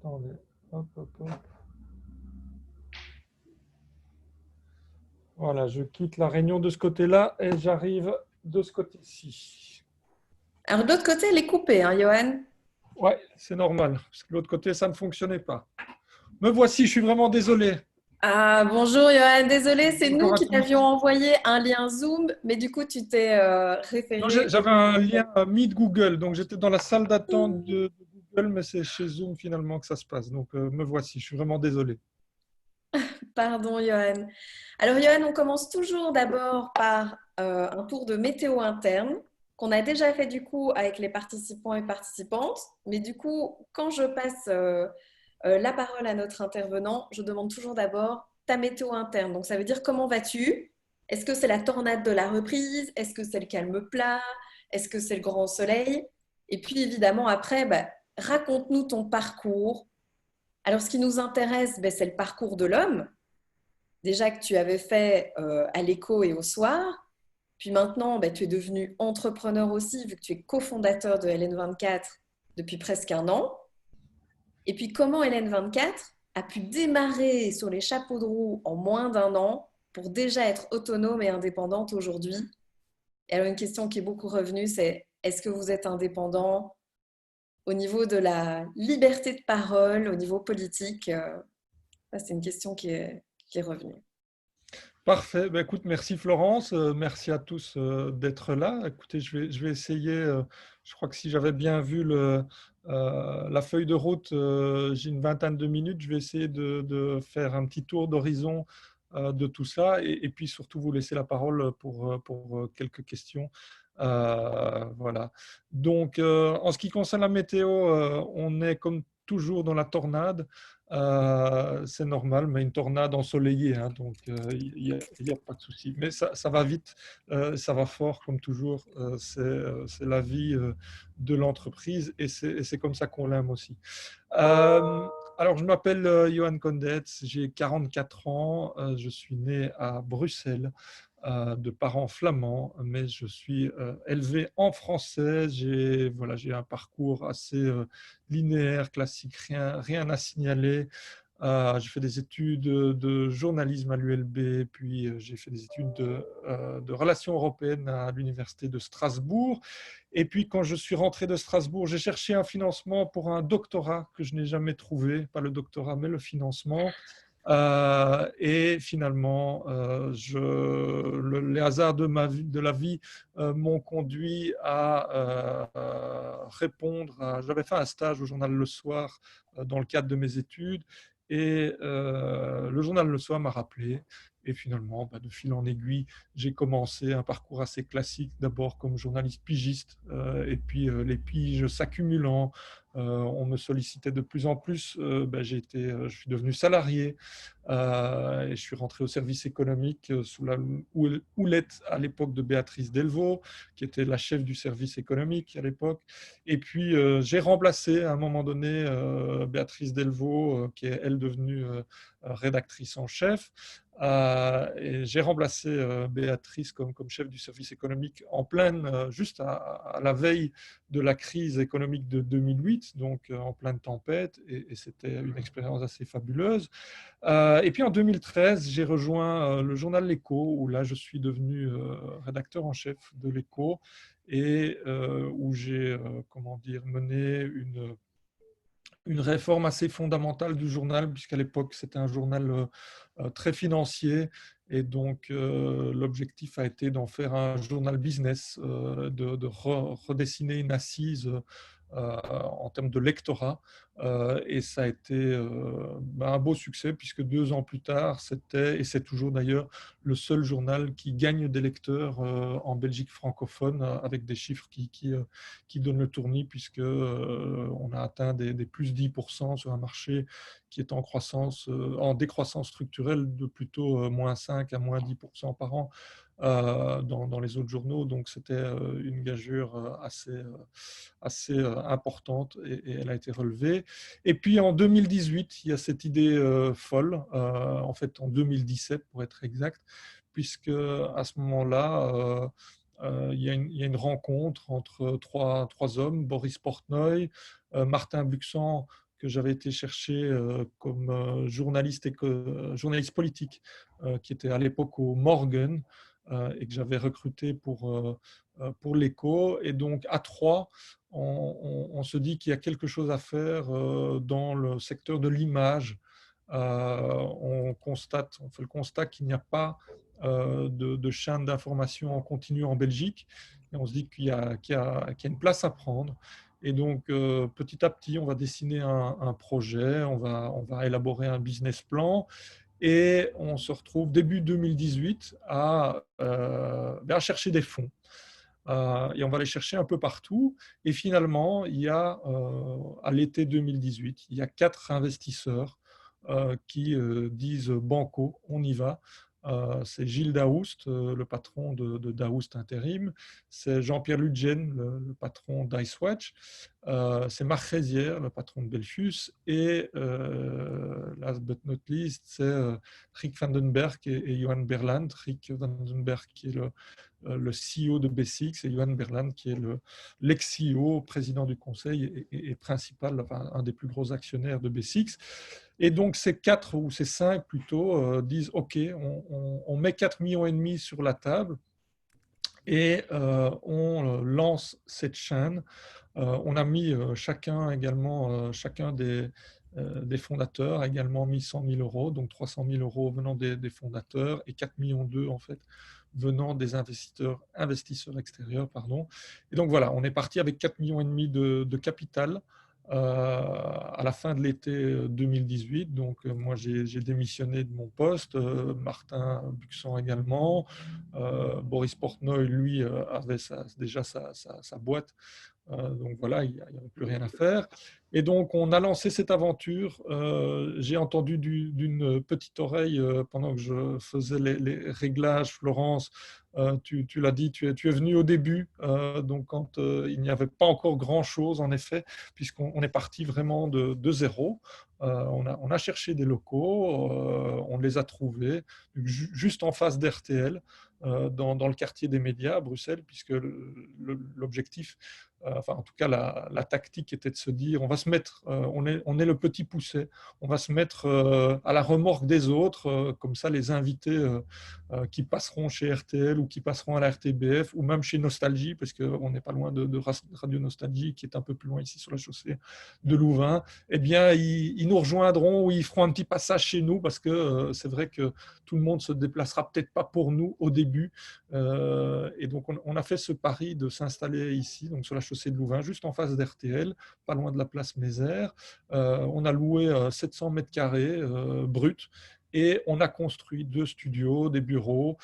attendez. Hop, hop, hop. Voilà, je quitte la réunion de ce côté-là et j'arrive de ce côté-ci. Alors, de l'autre côté, elle est coupée, hein, Johan? Ouais, c'est normal, parce que de l'autre côté, ça ne fonctionnait pas. Me voici, je suis vraiment désolé. Ah, bonjour, Johan. Désolée, c'est nous Bonjour à qui t'avions tous. envoyé un lien Zoom, mais du coup, tu t'es Non, référé au j'avais lien un Google. lien Meet Google, donc j'étais dans la salle d'attente de Google, mais c'est chez Zoom finalement que ça se passe. Donc me voici, je suis vraiment désolé. Pardon, Johan. Alors, Johan, on commence toujours d'abord par un tour de météo interne qu'on a déjà fait du coup avec les participants et participantes. Mais du coup, quand je passe la parole à notre intervenant, je demande toujours d'abord ta météo interne. Donc, ça veut dire comment vas-tu? Est-ce que c'est la tornade de la reprise? Est-ce que c'est le calme plat? Est-ce que c'est le grand soleil? Et puis, évidemment, après, bah, raconte-nous ton parcours. Alors, ce qui nous intéresse, ben, c'est le parcours de l'homme déjà que tu avais fait à l'écho et au soir. Puis maintenant, bah, tu es devenu entrepreneur aussi, vu que tu es cofondateur de LN24 depuis presque un an. Et puis comment LN24 a pu démarrer sur les chapeaux de roue en moins d'un an pour déjà être autonome et indépendante aujourd'hui. Et alors une question qui est beaucoup revenue, c'est est-ce que vous êtes indépendant au niveau de la liberté de parole, au niveau politique? Ça, c'est une question qui est revenue. Parfait. Ben, écoute, merci Florence. Merci à tous d'être là. Écoutez, je vais essayer. Je crois que si j'avais bien vu la feuille de route, j'ai une vingtaine de minutes. Je vais essayer de faire un petit tour d'horizon de tout ça et puis surtout vous laisser la parole pour quelques questions. Voilà. Donc, en ce qui concerne la météo, on est comme toujours dans la tornade. C'est normal, mais une tornade ensoleillée, hein, donc il y a pas de souci. Mais ça va vite, ça va fort, comme toujours. C'est la vie de l'entreprise et c'est comme ça qu'on l'aime aussi. Alors, je m'appelle Johan Condetz, j'ai 44 ans, je suis né à Bruxelles de parents flamands, mais je suis élevé en français. J'ai un parcours assez linéaire, classique, rien à signaler. J'ai fait des études de journalisme à l'ULB, puis j'ai fait des études de relations européennes à l'université de Strasbourg. Et puis quand je suis rentré de Strasbourg, j'ai cherché un financement pour un doctorat que je n'ai jamais trouvé, pas le doctorat, mais le financement. Et finalement, les hasards de la vie m'ont conduit à répondre. J'avais fait un stage au journal Le Soir dans le cadre de mes études. Et le journal Le Soir m'a rappelé. Et finalement, de fil en aiguille, j'ai commencé un parcours assez classique, d'abord comme journaliste pigiste, et puis les piges s'accumulant, on me sollicitait de plus en plus. Je suis devenu salarié et je suis rentré au service économique sous la houlette à l'époque de Béatrice Delvaux, qui était la chef du service économique à l'époque. Et puis j'ai remplacé à un moment donné Béatrice Delvaux, qui est elle devenue rédactrice en chef. Et j'ai remplacé Béatrice comme chef du service économique en pleine, juste à la veille de la crise économique de 2008, donc en pleine tempête, et c'était une expérience assez fabuleuse. Et puis en 2013, j'ai rejoint le journal L'Écho, où là je suis devenu rédacteur en chef de L'Écho, et où j'ai comment dire, mené une réforme assez fondamentale du journal, puisqu'à l'époque c'était un journal très financier, et donc l'objectif a été d'en faire un journal business, de redessiner une assise en termes de lectorat, et ça a été un beau succès, puisque 2 ans plus tard, c'était, et c'est toujours d'ailleurs, le seul journal qui gagne des lecteurs en Belgique francophone, avec des chiffres qui donnent le tournis, puisque on a atteint des plus 10% sur un marché qui est en croissance, en décroissance structurelle de plutôt moins 5 à moins 10% par an dans les autres journaux. Donc c'était une gageure assez importante, et elle a été relevée. Et puis en 2018, il y a cette idée folle, en fait en 2017 pour être exact, puisque à ce moment-là, il y a une rencontre entre trois hommes, Boris Portnoy, Martin Buxan, que j'avais été chercher comme journaliste, journaliste politique, qui était à l'époque au Morgan, et que j'avais recruté pour l'Écho. Et donc, à trois, on se dit qu'il y a quelque chose à faire dans le secteur de l'image. On fait le constat qu'il n'y a pas de chaîne d'information en continu en Belgique. Et on se dit qu'il y a une place à prendre. Et donc, petit à petit, on va dessiner un projet, on va élaborer un business plan. Et on se retrouve début 2018 à chercher des fonds. Et on va les chercher un peu partout. Et finalement, il y a, à l'été 2018, il y a 4 investisseurs qui disent banco, on y va. C'est Gilles Daoust, le patron de Daoust Intérim. C'est Jean-Pierre Ludgen, le patron d'Icewatch. C'est Marc Rézière, le patron de Belfius. Et last but not least, c'est Rick Vandenberg et Johan Berland. Rick Vandenberg qui est le CEO de B6 et Johan Berland qui est l'ex-CEO, président du conseil et principal, enfin, un des plus gros actionnaires de B6. Et donc ces 4 ou ces 5 plutôt disent OK, on met 4,5 millions sur la table et on lance cette chaîne. On a mis chacun également, chacun des fondateurs a également mis 100 000 euros, donc 300 000 euros venant des fondateurs et 4,2 millions en fait venant des investisseurs extérieurs. Pardon. Et donc voilà, on est parti avec 4,5 millions de capital à la fin de l'été 2018. Donc moi j'ai démissionné de mon poste, Martin Buxan également, Boris Portnoy lui avait déjà sa boîte. Donc voilà, il n'y avait plus rien à faire. Et donc, on a lancé cette aventure. J'ai entendu d'une petite oreille pendant que je faisais les réglages, Florence. Tu l'as dit, tu es venu au début, donc quand il n'y avait pas encore grand-chose, en effet, puisqu'on est parti vraiment de zéro. On a cherché des locaux, on les a trouvés, juste en face d'RTL, dans le quartier des médias à Bruxelles, puisque l'objectif, enfin en tout cas la tactique était de se dire on va se mettre, on est le petit poucet, on va se mettre à la remorque des autres, comme ça les invités qui passeront chez RTL ou qui passeront à la RTBF ou même chez Nostalgie, parce qu'on n'est pas loin de Radio Nostalgie qui est un peu plus loin ici sur la chaussée de Louvain, eh bien ils nous rejoindront ou ils feront un petit passage chez nous, parce que c'est vrai que tout le monde se déplacera peut-être pas pour nous au début, et donc on a fait ce pari de s'installer ici, donc sur la chaussée de Louvain, juste en face d'RTL, pas loin de la place Mézère. On a loué 700 mètres carrés bruts et on a construit 2 studios, des bureaux,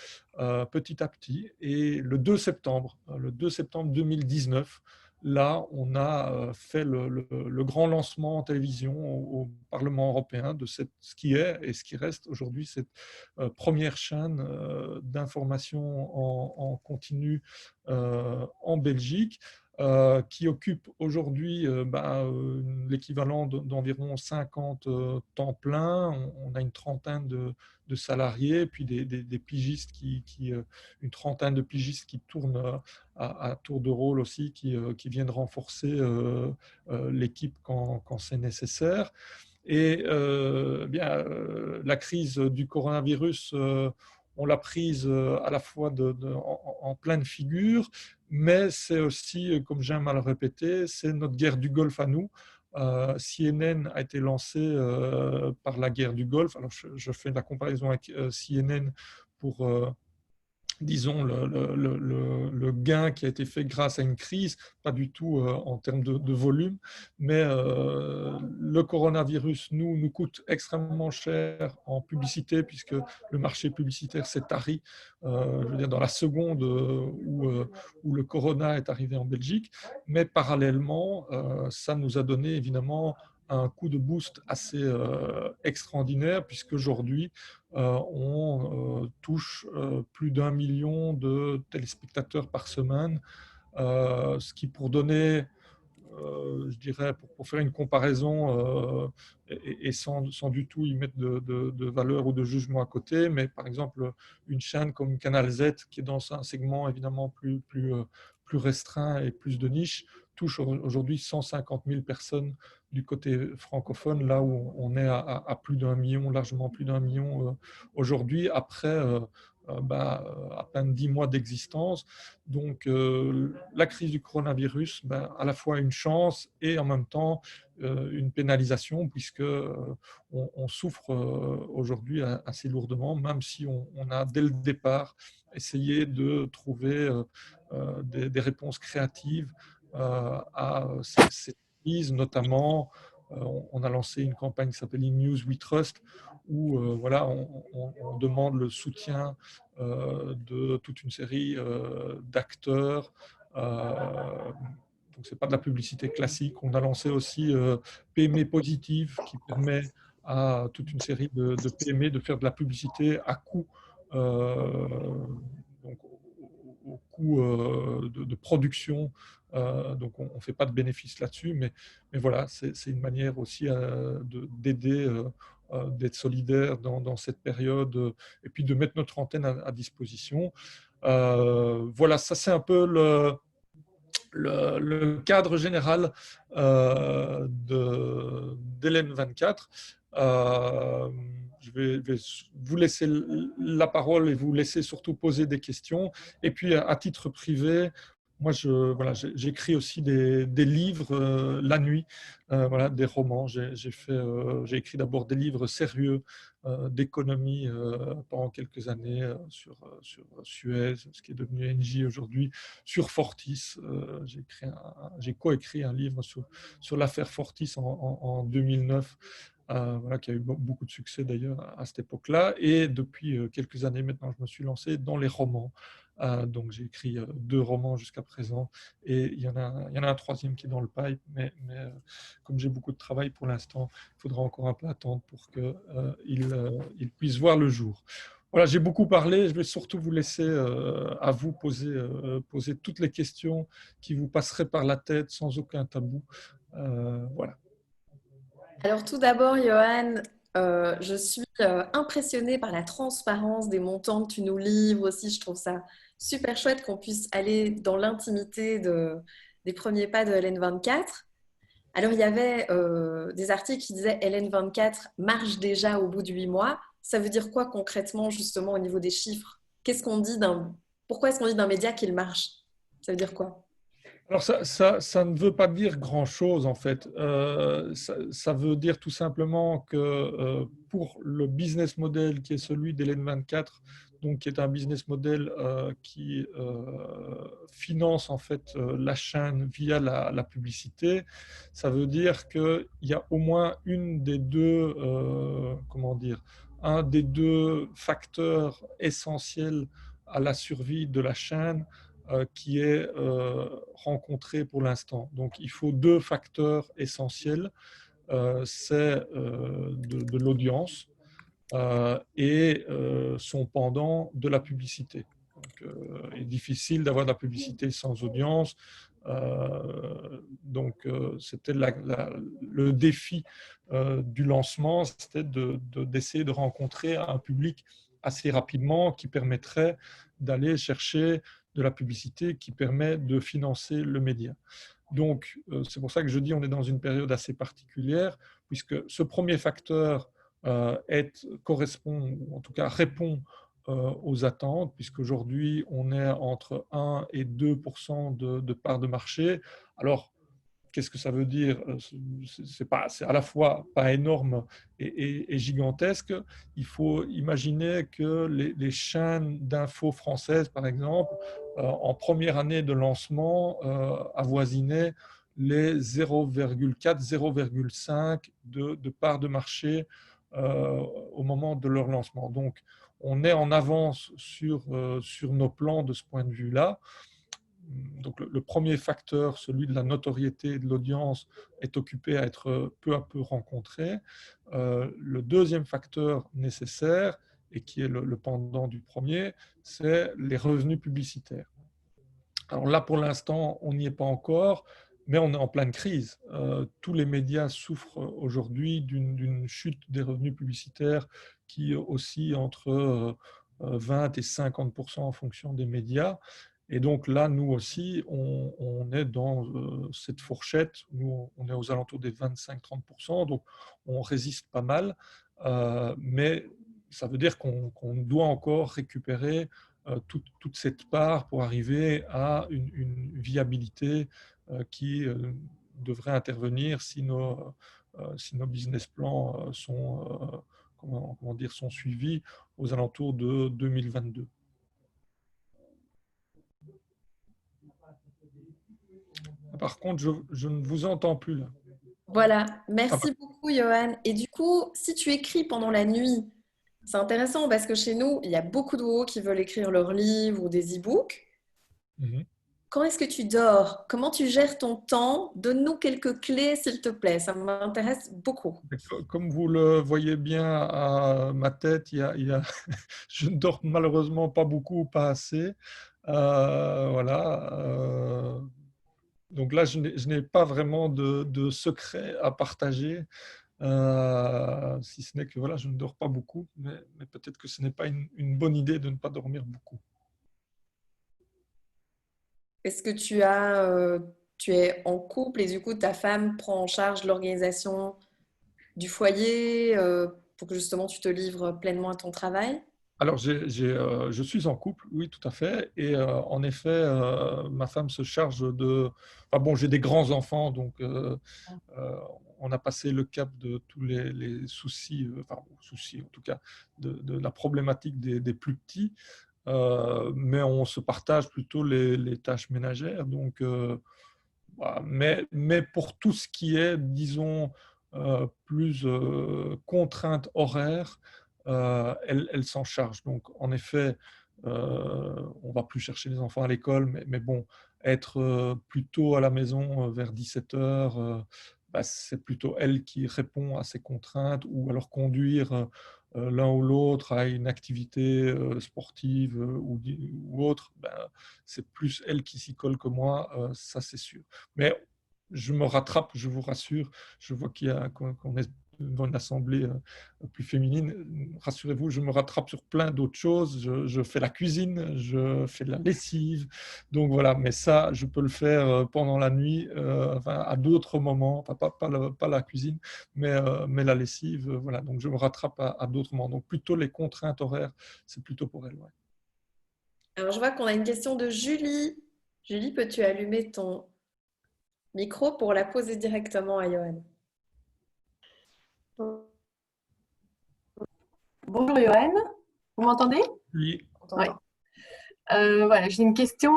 petit à petit. Et le 2 septembre 2019, là, on a fait le grand lancement en télévision au Parlement européen de ce qui est et ce qui reste aujourd'hui cette première chaîne d'information en continu en Belgique, qui occupe aujourd'hui l'équivalent d'environ 50 temps plein. On a une trentaine de salariés, puis des pigistes, une trentaine de pigistes qui tournent à tour de rôle aussi, qui viennent renforcer l'équipe quand c'est nécessaire. Et la crise du coronavirus, on l'a prise à la fois en pleine figure, mais c'est aussi, comme j'aime à le répéter, c'est notre guerre du Golfe à nous. CNN a été lancé par la guerre du Golfe. Alors je fais la comparaison avec CNN pour disons, le gain qui a été fait grâce à une crise, pas du tout en termes de volume, mais le coronavirus nous coûte extrêmement cher en publicité, puisque le marché publicitaire s'est tari, je veux dire, dans la seconde où le corona est arrivé en Belgique, mais parallèlement, ça nous a donné évidemment un coup de boost assez extraordinaire, puisqu'aujourd'hui, on touche plus d'1 million de téléspectateurs par semaine, ce qui, pour donner, je dirais, pour faire une comparaison, et sans du tout y mettre de valeur ou de jugement à côté, mais par exemple, une chaîne comme Canal Z, qui est dans un segment évidemment plus restreint et plus de niche, touche aujourd'hui 150 000 personnes du côté francophone, là où on est à plus d'1 million, largement plus d'1 million aujourd'hui, après à peine 10 mois d'existence. Donc la crise du coronavirus, à la fois une chance et en même temps une pénalisation, puisque on souffre aujourd'hui assez lourdement, même si on a dès le départ essayé de trouver des réponses créatives à cette crise, notamment on a lancé une campagne qui s'appelle In News We Trust, où voilà, on demande le soutien de toute une série d'acteurs. Donc, ce n'est pas de la publicité classique. On a lancé aussi PME Positive, qui permet à toute une série de PME de faire de la publicité à coût, donc au coût de production. Donc, on ne fait pas de bénéfices là-dessus, mais voilà, c'est une manière aussi d'aider, d'être solidaire dans cette période, et puis de mettre notre antenne à disposition. Voilà, ça c'est un peu le cadre général d'Hélène 24. Je vais vous laisser la parole et vous laisser surtout poser des questions. Et puis, à titre privé, moi, j'écris aussi des livres la nuit, voilà, des romans. J'ai écrit d'abord des livres sérieux d'économie pendant quelques années sur Suez, ce qui est devenu Engie aujourd'hui, sur Fortis. J'ai coécrit un livre sur l'affaire Fortis en 2009. Voilà, qui a eu beaucoup de succès d'ailleurs à cette époque-là. Et depuis quelques années maintenant, je me suis lancé dans les romans. Donc j'ai écrit 2 romans jusqu'à présent, et il y en a un troisième qui est dans le pipe, mais comme j'ai beaucoup de travail pour l'instant, il faudra encore un peu attendre pour qu'il puisse voir le jour. Voilà, j'ai beaucoup parlé, je vais surtout vous laisser à vous poser toutes les questions qui vous passeraient par la tête sans aucun tabou. Voilà. Alors tout d'abord, Johan, je suis impressionnée par la transparence des montants que tu nous livres aussi. Je trouve ça super chouette qu'on puisse aller dans l'intimité des premiers pas de LN24. Alors il y avait des articles qui disaient LN24 marche déjà au bout de 8 mois. Ça veut dire quoi concrètement justement au niveau des chiffres? Pourquoi est-ce qu'on dit d'un média qu'il marche? Ça veut dire quoi? Alors ça ne veut pas dire grand-chose en fait. Ça veut dire tout simplement que pour le business model qui est celui d'Hélène 24, donc qui est un business model qui finance en fait la chaîne via la publicité, ça veut dire qu'il y a au moins une des deux, comment dire, un des deux facteurs essentiels à la survie de la chaîne qui est rencontré pour l'instant. Donc, il faut 2 facteurs essentiels. C'est de l'audience et son pendant de la publicité. Donc, il est difficile d'avoir de la publicité sans audience. Donc, c'était le défi du lancement, c'était d'essayer de rencontrer un public assez rapidement qui permettrait d'aller chercher de la publicité qui permet de financer le média. Donc, c'est pour ça que je dis on est dans une période assez particulière, puisque ce premier facteur correspond, ou en tout cas répond aux attentes, puisqu'aujourd'hui, on est entre 1 et 2% de part de marché. Alors, qu'est-ce que ça veut dire? C'est à la fois pas énorme et gigantesque. Il faut imaginer que les chaînes d'infos françaises, par exemple, en première année de lancement, avoisinaient les 0,4-0,5 de part de marché au moment de leur lancement. Donc, on est en avance sur nos plans de ce point de vue-là. Donc, le premier facteur, celui de la notoriété et de l'audience, est occupé à être peu à peu rencontré. Le deuxième facteur nécessaire, et qui est le pendant du premier, c'est les revenus publicitaires. Alors là, pour l'instant, on n'y est pas encore, mais on est en pleine crise. Tous les médias souffrent aujourd'hui d'une chute des revenus publicitaires qui oscille entre 20 et 50% en fonction des médias. Et donc là, nous aussi, on est dans cette fourchette. Nous, on est aux alentours des 25-30%, donc on résiste pas mal. Mais ça veut dire qu'on doit encore récupérer toute cette part pour arriver à une viabilité qui devrait intervenir si nos business plans sont, comment dire, sont suivis aux alentours de 2022. Par contre, je ne vous entends plus là. Voilà, Ah, bah, merci beaucoup, Johan. Et du coup, si tu écris pendant la nuit, c'est intéressant parce que chez nous, il y a beaucoup de WO qui veulent écrire leurs livres ou des e-books. mhm. Quand est-ce que tu dors? Comment tu gères ton temps? Donne-nous quelques clés, s'il te plaît. Ça m'intéresse beaucoup. Comme vous le voyez bien à ma tête, je ne dors malheureusement pas beaucoup, pas assez. Voilà. Donc là, je n'ai pas vraiment de secret à partager, si ce n'est que voilà, je ne dors pas beaucoup, mais peut-être que ce n'est pas une bonne idée de ne pas dormir beaucoup. Est-ce que tu es en couple et du coup, ta femme prend en charge l'organisation du foyer pour que justement tu te livres pleinement à ton travail? Alors, je suis en couple, oui, tout à fait. Et en effet, ma femme se charge de... Enfin bon, j'ai des grands-enfants, donc euh, on a passé le cap de tous les soucis, enfin soucis en tout cas, de la problématique des plus petits. Mais on se partage plutôt les tâches ménagères. Donc, voilà. Mais pour tout ce qui est, disons, plus contrainte horaire, elle s'en charge. Donc, en effet, on ne va plus chercher les enfants à l'école, mais bon, être plutôt à la maison vers 17h, bah, c'est plutôt elle qui répond à ces contraintes, ou alors conduire l'un ou l'autre à une activité sportive ou autre, ben, c'est plus elle qui s'y colle que moi, ça c'est sûr. Mais je me rattrape, je vous rassure. Je vois qu'on est dans une assemblée plus féminine. Rassurez-vous, je me rattrape sur plein d'autres choses. Je fais la cuisine, je fais la lessive. Donc voilà, mais ça, je peux le faire pendant la nuit, enfin, à d'autres moments, enfin, pas la cuisine, mais la lessive. Voilà, donc je me rattrape à d'autres moments. Donc plutôt les contraintes horaires, c'est plutôt pour elle. Ouais. Alors, je vois qu'on a une question de Julie. Julie, peux-tu allumer ton micro pour la poser directement à Johan? Bonjour Johan, vous m'entendez? Oui. On Oui. t'entend. Voilà, j'ai une question.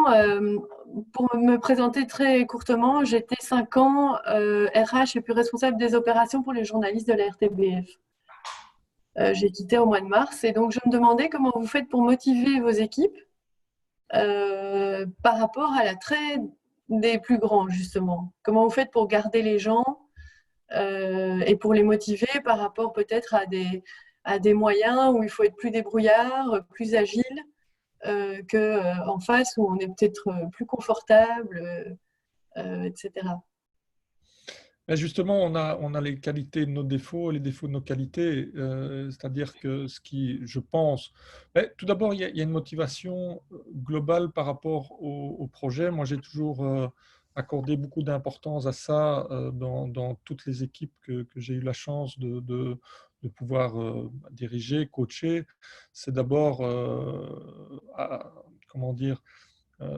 Pour me présenter très courtement, j'étais 5 ans RH et puis responsable des opérations pour les journalistes de la RTBF. J'ai quitté au mois de mars et donc je me demandais comment vous faites pour motiver vos équipes par rapport à l'attrait des plus grands, justement. Comment vous faites pour garder les gens et pour les motiver par rapport peut-être à des moyens où il faut être plus débrouillard, plus agile qu'en face où on est peut-être plus confortable, etc. Mais justement, on a les qualités de nos défauts et les défauts de nos qualités. C'est-à-dire que ce qui, je pense, mais tout d'abord, il y a une motivation globale par rapport au projet. Moi, j'ai toujours accordé beaucoup d'importance à ça dans toutes les équipes que j'ai eu la chance de pouvoir diriger, coacher. C'est d'abord, comment dire,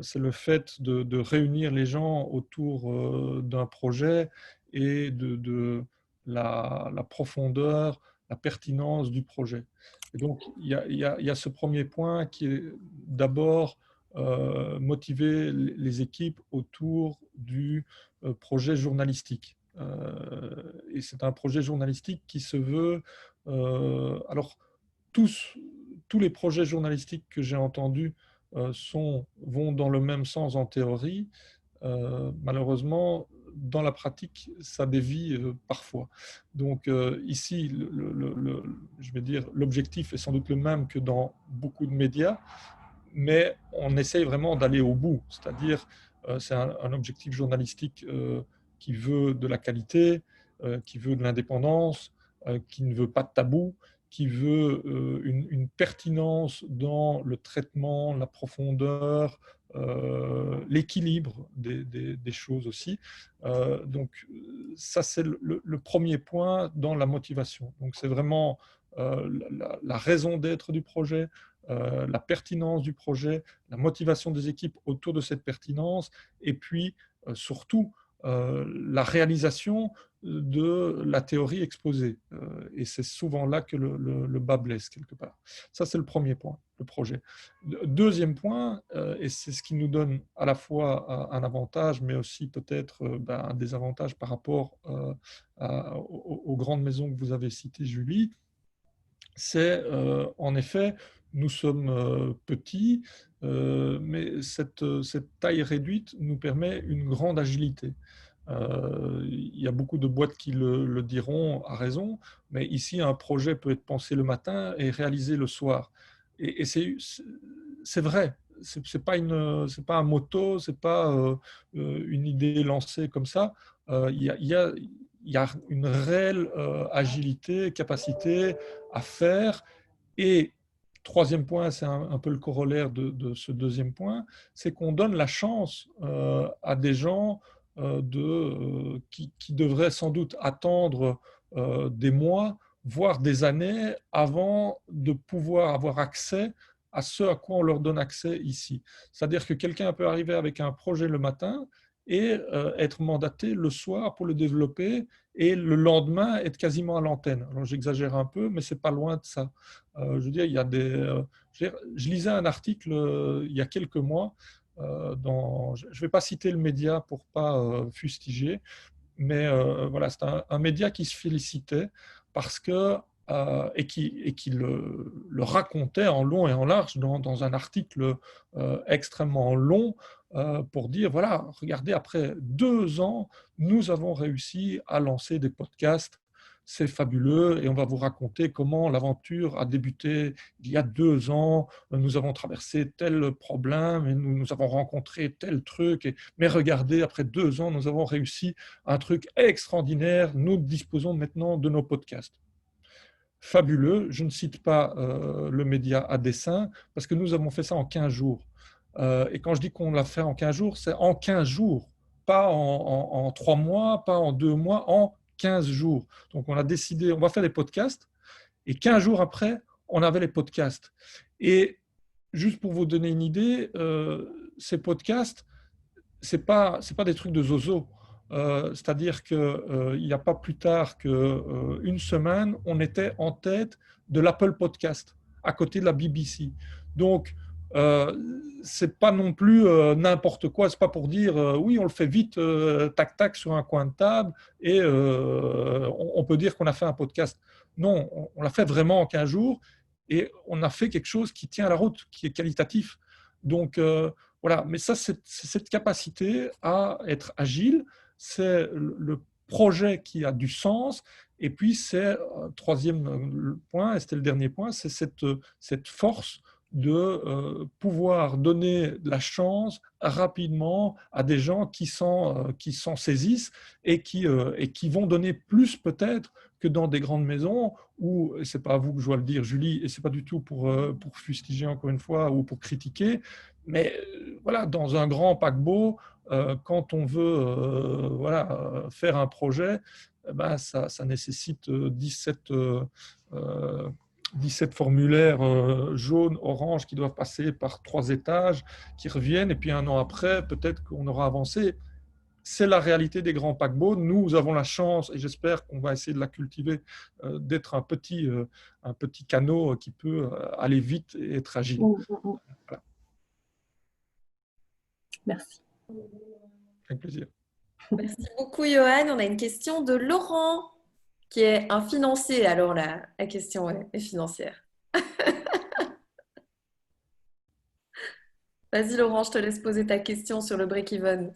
c'est le fait de réunir les gens autour d'un projet et de la profondeur, la pertinence du projet. Et donc, il y a ce premier point qui est d'abord motiver les équipes autour du projet journalistique. Et c'est un projet journalistique qui se veut... alors, tous, tous les projets journalistiques que j'ai entendus vont dans le même sens en théorie. Malheureusement, dans la pratique, ça dévie parfois. Donc ici, je vais dire, l'objectif est sans doute le même que dans beaucoup de médias, mais on essaye vraiment d'aller au bout. C'est-à-dire, c'est un objectif journalistique qui veut de la qualité, qui veut de l'indépendance, qui ne veut pas de tabou, qui veut une pertinence dans le traitement, la profondeur, l'équilibre des choses aussi. Donc, ça, c'est le premier point dans la motivation. Donc, c'est vraiment la raison d'être du projet, la pertinence du projet, la motivation des équipes autour de cette pertinence, et puis surtout la réalisation de la théorie exposée. Et c'est souvent là que le bas blesse quelque part. Ça, c'est le premier point, le projet. Deuxième point, et c'est ce qui nous donne à la fois un avantage, mais aussi peut-être un désavantage par rapport aux grandes maisons que vous avez citées, Julie, c'est en effet, nous sommes petits, mais cette taille réduite nous permet une grande agilité. Il y a beaucoup de boîtes qui le diront à raison, mais ici, un projet peut être pensé le matin et réalisé le soir. Et c'est vrai. C'est pas un motto, c'est pas une idée lancée comme ça. Il y a une réelle agilité, capacité à faire. Et troisième point, c'est un peu le corollaire de ce deuxième point, c'est qu'on donne la chance à des gens qui devraient sans doute attendre des mois, voire des années, avant de pouvoir avoir accès à ce à quoi on leur donne accès ici. C'est-à-dire que quelqu'un peut arriver avec un projet le matin et être mandaté le soir pour le développer, et le lendemain être quasiment à l'antenne. Alors j'exagère un peu, mais c'est pas loin de ça. Je veux dire, il y a je lisais un article il y a quelques mois je ne vais pas citer le média pour pas fustiger, mais voilà, c'est un média qui se félicitait parce que et qui le racontait en long et en large dans un article extrêmement long pour dire, voilà, regardez, après 2 ans, nous avons réussi à lancer des podcasts, c'est fabuleux, et on va vous raconter comment l'aventure a débuté il y a 2 ans, nous avons traversé tel problème, et nous avons rencontré tel truc, mais regardez, après 2 ans, nous avons réussi un truc extraordinaire, nous disposons maintenant de nos podcasts. Fabuleux, je ne cite pas le média à dessein, parce que nous avons fait ça en 15 jours. Et quand je dis qu'on l'a fait en 15 jours, c'est en 15 jours, pas en 3 mois, pas en 2 mois, en 15 jours. Donc on a décidé, on va faire des podcasts, et 15 jours après, on avait les podcasts. Et juste pour vous donner une idée, ces podcasts, c'est pas des trucs de zozo. C'est-à-dire qu'il n'y a pas plus tard qu'une semaine, on était en tête de l'Apple Podcast, à côté de la BBC. Donc, c'est pas non plus n'importe quoi. C'est pas pour dire oui, on le fait vite, tac tac sur un coin de table, et on peut dire qu'on a fait un podcast. Non, on l'a fait vraiment en 15 jours, et on a fait quelque chose qui tient la route, qui est qualitatif. Donc voilà, mais ça, c'est cette capacité à être agile, c'est le projet qui a du sens, et puis c'est, troisième point, et c'était le dernier point, c'est cette force de pouvoir donner la chance rapidement à des gens qui s'en saisissent, et qui vont donner plus peut-être que dans des grandes maisons où, c'est pas à vous que je dois le dire, Julie, et c'est pas du tout pour fustiger encore une fois ou pour critiquer, mais voilà, dans un grand paquebot, quand on veut voilà, faire un projet, ben ça nécessite 17 formulaires jaunes, oranges qui doivent passer par 3 étages, qui reviennent, et puis un an après, peut-être qu'on aura avancé. C'est la réalité des grands paquebots. Nous avons la chance, et j'espère qu'on va essayer de la cultiver, d'être un petit canot qui peut aller vite et être agile. Voilà. Merci. Avec plaisir. Merci beaucoup, Johan. On a une question de Laurent, qui est un financier. Alors la question est financière. Vas-y, Laurent, je te laisse poser ta question sur le break-even.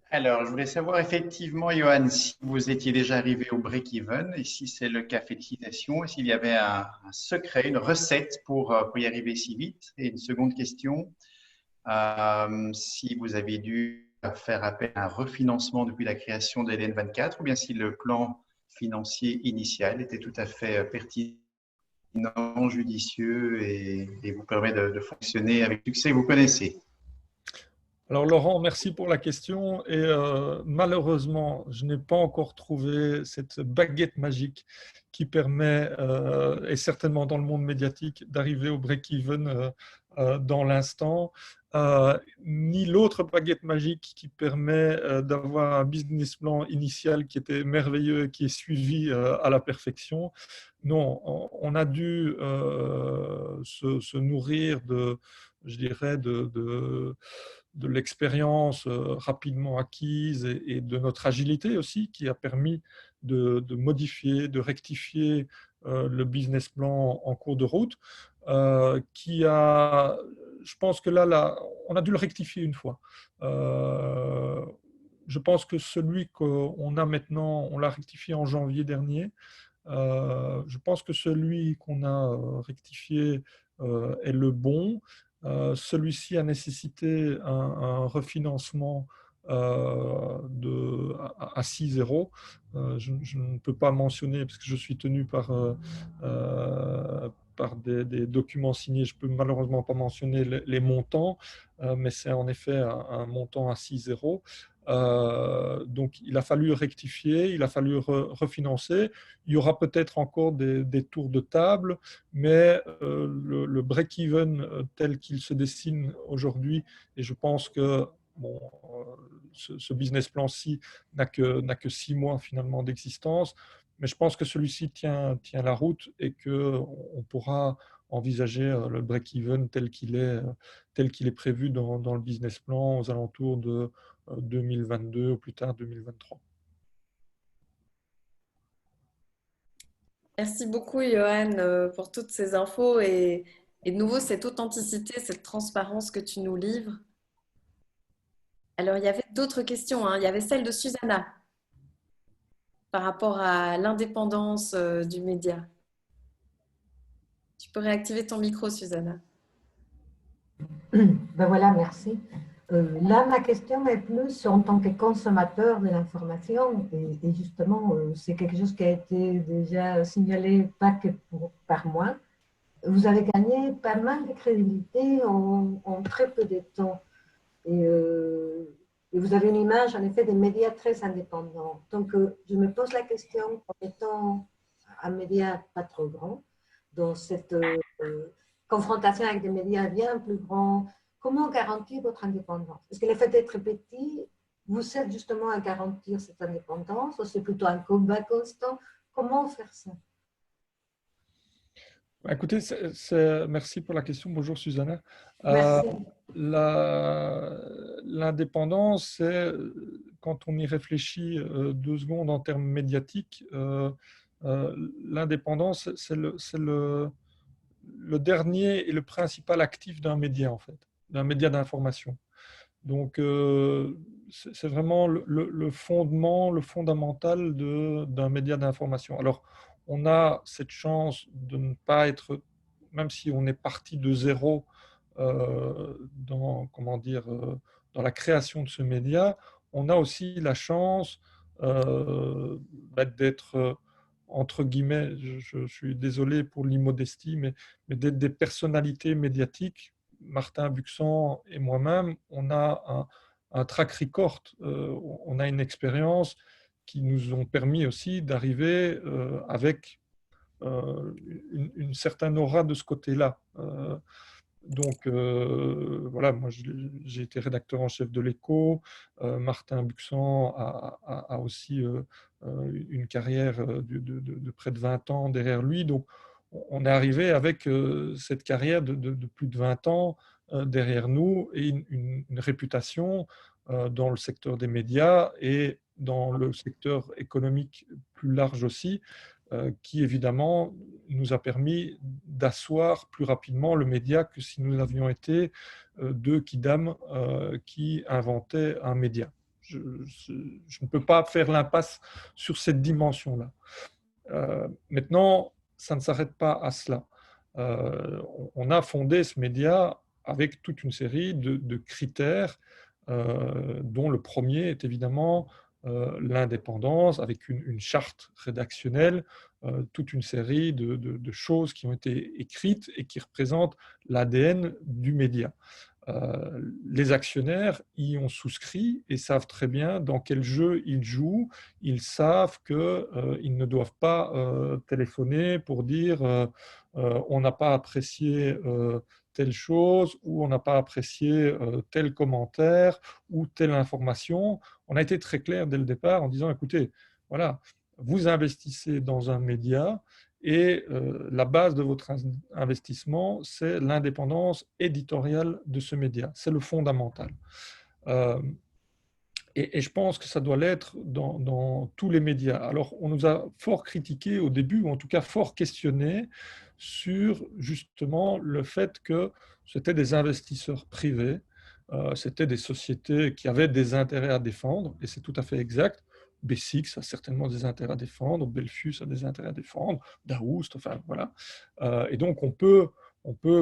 Alors, je voulais savoir effectivement, Johan, si vous étiez déjà arrivé au break-even, et si c'est le cas, félicitations, et s'il y avait un secret, une recette pour y arriver si vite. Et une seconde question, si vous avez dû faire appel à un refinancement depuis la création de l'EDN24, ou bien si le plan financier initial était tout à fait pertinent, judicieux, et vous permet de fonctionner avec succès. Vous connaissez. Alors Laurent, merci pour la question et malheureusement, je n'ai pas encore trouvé cette baguette magique qui permet, et certainement dans le monde médiatique, d'arriver au break-even dans l'instant, ni l'autre baguette magique qui permet d'avoir un business plan initial qui était merveilleux et qui est suivi à la perfection. Non, on a dû se nourrir de, je dirais, de l'expérience rapidement acquise et de notre agilité aussi qui a permis de modifier, de rectifier le business plan en cours de route, je pense que là, on a dû le rectifier une fois. Je pense que celui qu'on a maintenant, on l'a rectifié en janvier dernier. Je pense que celui qu'on a rectifié est le bon. Celui-ci a nécessité un refinancement à 6,0. Je ne peux pas mentionner, parce que je suis tenu par des documents signés, je ne peux malheureusement pas mentionner les montants, mais c'est en effet un montant à 6,0. Donc, il a fallu rectifier, il a fallu refinancer. Il y aura peut-être encore des tours de table, mais le break-even tel qu'il se dessine aujourd'hui, et je pense que bon, ce business plan-ci n'a que 6 mois finalement d'existence, mais je pense que celui-ci tient la route et qu'on pourra envisager le break-even tel qu'il est prévu dans le business plan aux alentours de 2022 ou plus tard 2023. Merci beaucoup, Johan, pour toutes ces infos et de nouveau cette authenticité, cette transparence que tu nous livres. Alors, il y avait d'autres questions, hein. Il y avait celle de Susanna par rapport à l'indépendance du média. Tu peux réactiver ton micro, Susanna. Ben voilà, merci. Là, ma question est plus en tant que consommateur de l'information, et justement, c'est quelque chose qui a été déjà signalé pas que par moi. Vous avez gagné pas mal de crédibilité en très peu de temps. Et vous avez une image, en effet, des médias très indépendants. Donc, je me pose la question, en étant un média pas trop grand, dans cette confrontation avec des médias bien plus grands, comment garantir votre indépendance? Est-ce que le fait d'être petit, vous êtes justement à garantir cette indépendance, ou c'est plutôt un combat constant? Comment faire ça? Écoutez, merci pour la question. Bonjour Susanna. Merci. L'indépendance, c'est, quand on y réfléchit 2 secondes en termes médiatiques, l'indépendance, c'est le dernier et le principal actif d'un média, en fait, d'un média d'information. Donc, c'est vraiment le fondement, le fondamental d'un média d'information. Alors, on a cette chance de ne pas être, même si on est parti de zéro dans la création de ce média, on a aussi la chance d'être, entre guillemets, je suis désolé pour l'immodestie, mais d'être des personnalités médiatiques. Martin Buxan et moi-même, on a un track record, on a une expérience qui nous ont permis aussi d'arriver avec une certaine aura de ce côté-là. Donc, voilà, moi j'ai été rédacteur en chef de l'Écho. Martin Buxan a aussi une carrière de près de 20 ans derrière lui. Donc, on est arrivé avec cette carrière de plus de 20 ans derrière nous et une réputation dans le secteur des médias et dans le secteur économique plus large aussi, qui évidemment nous a permis d'asseoir plus rapidement le média que si nous avions été deux kidam qui inventaient un média. Je ne peux pas faire l'impasse sur cette dimension-là. Maintenant, ça ne s'arrête pas à cela. On a fondé ce média avec toute une série de critères, dont le premier est évidemment l'indépendance, avec une charte rédactionnelle, toute une série de choses qui ont été écrites et qui représentent l'ADN du média. les actionnaires y ont souscrit et savent très bien dans quel jeu ils jouent. Ils savent qu'ils ne doivent pas téléphoner pour dire on n'a pas apprécié telle chose ou on n'a pas apprécié tel commentaire ou telle information. On a été très clair dès le départ en disant écoutez, voilà, vous investissez dans un média et la base de votre investissement, c'est l'indépendance éditoriale de ce média. C'est le fondamental. Et je pense que ça doit l'être dans tous les médias. Alors, on nous a fort critiqué au début, ou en tout cas fort questionné sur justement le fait que c'était des investisseurs privés, c'était des sociétés qui avaient des intérêts à défendre, et c'est tout à fait exact. B6 a certainement des intérêts à défendre, Belfius a des intérêts à défendre, Daoust, enfin voilà. Et donc on peut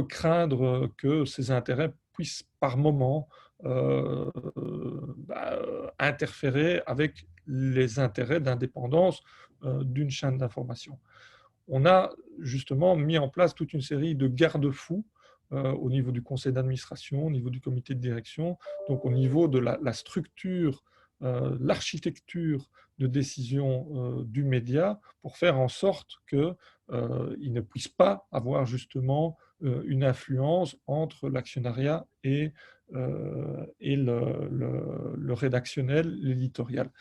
craindre que ces intérêts puissent par moment interférer avec les intérêts d'indépendance d'une chaîne d'information. On a justement mis en place toute une série de garde-fous au niveau du conseil d'administration, au niveau du comité de direction, donc au niveau de la structure, l'architecture de décision du média pour faire en sorte qu'il ne puisse pas avoir justement une influence entre l'actionnariat et le rédactionnel, l'éditorial.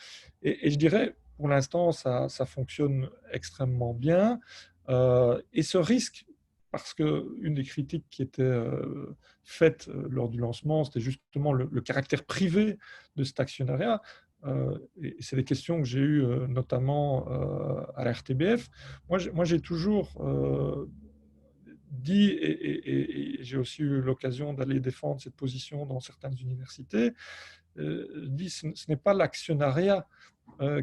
Et je dirais, pour l'instant, ça fonctionne extrêmement bien. Et ce risque, parce qu'une des critiques qui était faite lors du lancement, c'était justement le caractère privé de cet actionnariat. Et c'est des questions que j'ai eues notamment à la RTBF. Moi, j'ai toujours dit, et j'ai aussi eu l'occasion d'aller défendre cette position dans certaines universités, dit ce n'est pas l'actionnariat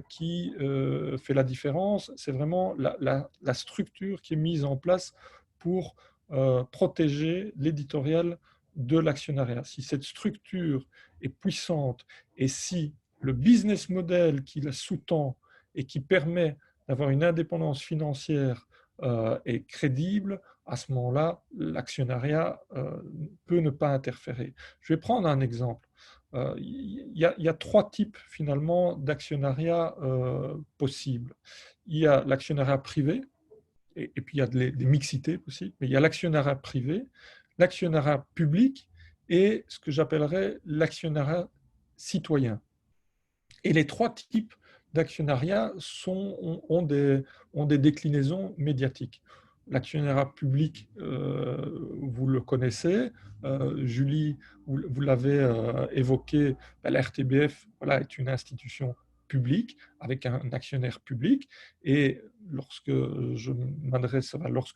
qui fait la différence, c'est vraiment la structure qui est mise en place pour protéger l'éditorial de l'actionnariat. Si cette structure est puissante et si le business model qui la sous-tend et qui permet d'avoir une indépendance financière est crédible, à ce moment-là, l'actionnariat peut ne pas interférer. Je vais prendre un exemple. Il y a trois types finalement d'actionnariat possibles. Il y a l'actionnariat privé, et puis il y a des mixités possibles, mais il y a l'actionnariat privé, l'actionnariat public et ce que j'appellerais l'actionnariat citoyen. Et les trois types d'actionnariat ont des déclinaisons médiatiques. L'actionnariat public, vous le connaissez. Julie, vous l'avez évoqué, la RTBF est une institution publique avec un actionnaire public. Et lorsque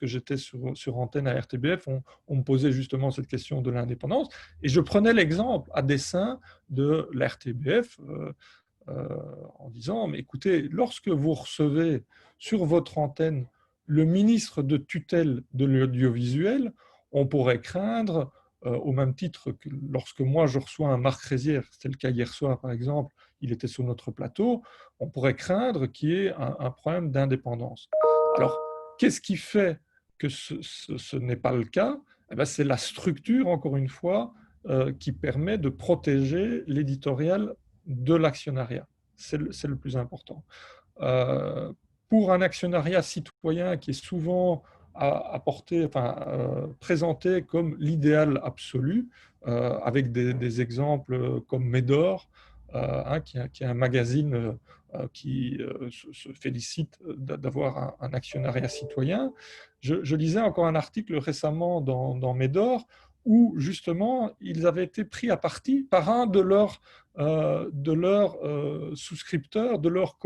j'étais sur antenne à RTBF, on me posait justement cette question de l'indépendance. Et je prenais l'exemple à dessein de la RTBF en disant, mais écoutez, lorsque vous recevez sur votre antenne le ministre de tutelle de l'audiovisuel, on pourrait craindre, au même titre que lorsque moi je reçois un Marc Rézière, c'était le cas hier soir par exemple, il était sur notre plateau, on pourrait craindre qu'il y ait un problème d'indépendance. Alors, qu'est-ce qui fait que ce n'est pas le cas? C'est la structure, encore une fois, qui permet de protéger l'éditorial de l'actionnariat. C'est le plus important. Pour un actionnariat citoyen qui est souvent présenté comme l'idéal absolu, avec des exemples comme Médor, qui est un magazine qui se félicite d'avoir un actionnariat citoyen. Je lisais encore un article récemment dans Médor où justement ils avaient été pris à partie par un de leurs souscripteurs, de leurs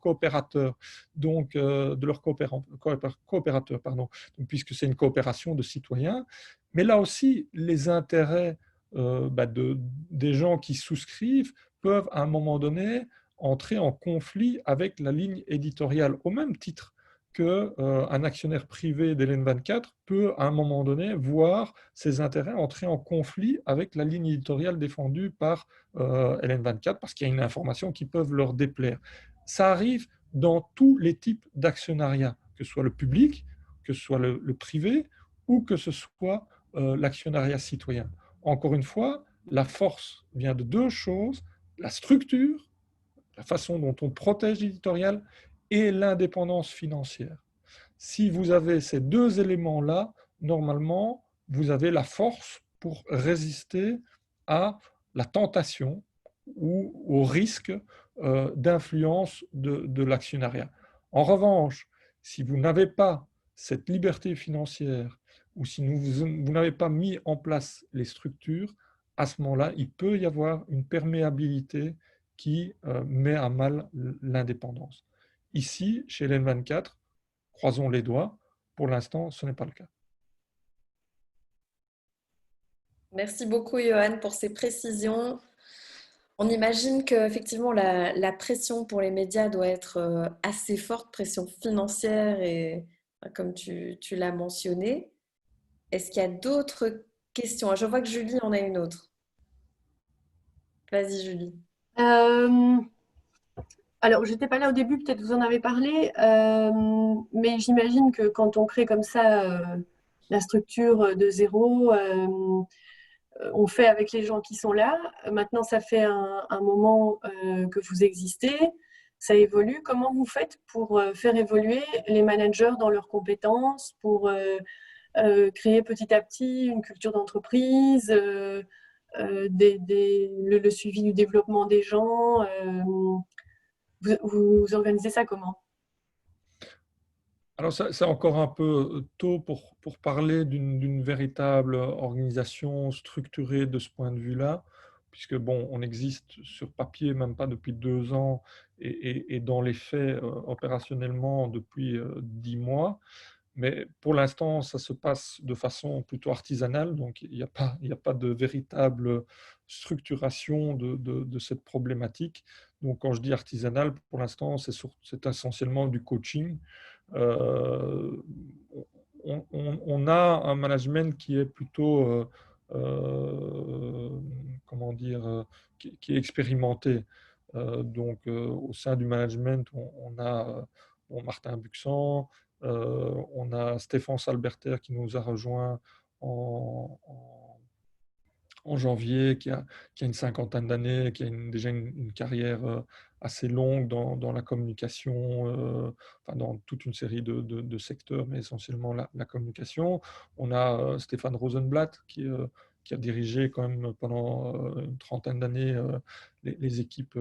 coopérateurs, donc de leurs coopérateurs, pardon, donc, puisque c'est une coopération de citoyens. Mais là aussi, les intérêts des gens qui souscrivent peuvent à un moment donné entrer en conflit avec la ligne éditoriale, au même titre qu'un actionnaire privé d'Hélène 24 peut à un moment donné voir ses intérêts entrer en conflit avec la ligne éditoriale défendue par Hélène 24 parce qu'il y a une information qui peut leur déplaire. Ça arrive dans tous les types d'actionnariat, que ce soit le public, que ce soit le privé ou que ce soit l'actionnariat citoyen. Encore une fois, la force vient de deux choses, la structure, la façon dont on protège l'éditorial, et l'indépendance financière. Si vous avez ces deux éléments-là, normalement, vous avez la force pour résister à la tentation ou au risque d'influence de l'actionnariat. En revanche, si vous n'avez pas cette liberté financière ou si vous n'avez pas mis en place les structures, à ce moment-là, il peut y avoir une perméabilité qui met à mal l'indépendance. Ici, chez l'N24, croisons les doigts, pour l'instant, ce n'est pas le cas. Merci beaucoup, Johan, pour ces précisions. On imagine qu'effectivement, la pression pour les médias doit être assez forte, pression financière et comme tu l'as mentionné. Est-ce qu'il y a d'autres questions? Je vois que Julie en a une autre. Vas-y, Julie. Alors, je n'étais pas là au début, peut-être vous en avez parlé, mais j'imagine que quand on crée comme ça la structure de zéro, on fait avec les gens qui sont là. Maintenant, ça fait un moment que vous existez, ça évolue. Comment vous faites pour faire évoluer les managers dans leurs compétences, pour créer petit à petit une culture d'entreprise, le suivi du développement des gens vous organisez ça comment? Alors, c'est encore un peu tôt pour parler d'une véritable organisation structurée de ce point de vue-là, puisque, bon, on existe sur papier même pas depuis 2 ans et dans les faits, opérationnellement, depuis 10 mois. Mais pour l'instant, ça se passe de façon plutôt artisanale, donc il n'y a pas de véritable structuration de cette problématique. Donc, quand je dis artisanal, pour l'instant, c'est essentiellement du coaching. Euh, on a un management qui est plutôt, comment dire, qui est expérimenté. Donc, au sein du management, on a Martin Buxan, on a Stéphane Salberter qui nous a rejoint en janvier, qui a une cinquantaine d'années, qui a déjà une carrière assez longue dans la communication, enfin dans toute une série de secteurs, mais essentiellement la communication. On a Stéphane Rosenblatt qui a dirigé quand même pendant une trentaine d'années les équipes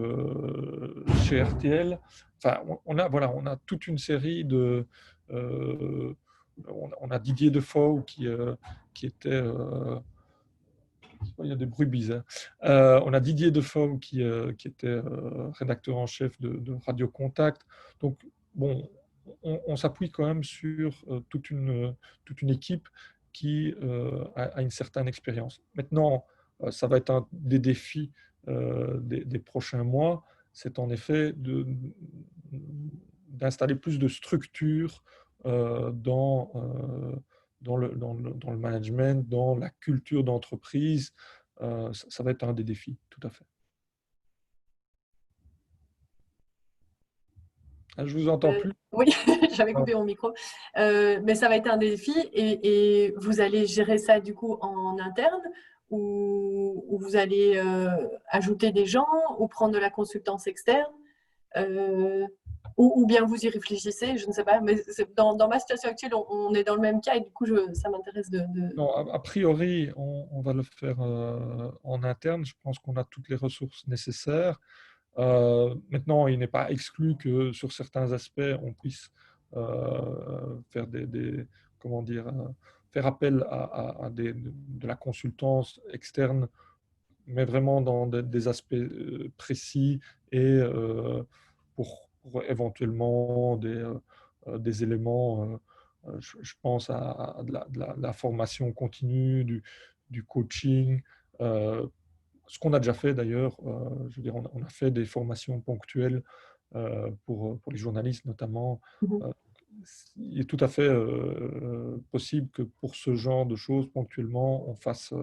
chez RTL. Enfin, voilà, on a toute une série de... on a Didier Defoe qui était... il y a des bruits bizarres. On a Didier Defoe qui était rédacteur en chef de Radio Contact. Donc, bon, on s'appuie quand même sur toute une équipe qui a une certaine expérience. Maintenant, ça va être un des défis des prochains mois, c'est en effet d'installer plus de structure dans le management, dans la culture d'entreprise. Ça va être un des défis, tout à fait. Ah, je vous entends plus. Oui, j'avais coupé mon micro. Mais ça va être un défi et vous allez gérer ça du coup en interne ou vous allez ajouter des gens ou prendre de la consultance externe ou bien vous y réfléchissez, je ne sais pas. Mais dans ma situation actuelle, on est dans le même cas et du coup, ça m'intéresse de... Non, a priori, on va le faire en interne. Je pense qu'on a toutes les ressources nécessaires. Maintenant, il n'est pas exclu que sur certains aspects, on puisse faire comment dire, faire appel à de la consultance externe, mais vraiment dans des aspects précis et pour éventuellement des éléments, je pense à de la formation continue, du coaching, ce qu'on a déjà fait d'ailleurs. Je veux dire, on a fait des formations ponctuelles pour les journalistes notamment. Il est tout à fait possible que pour ce genre de choses, ponctuellement, on fasse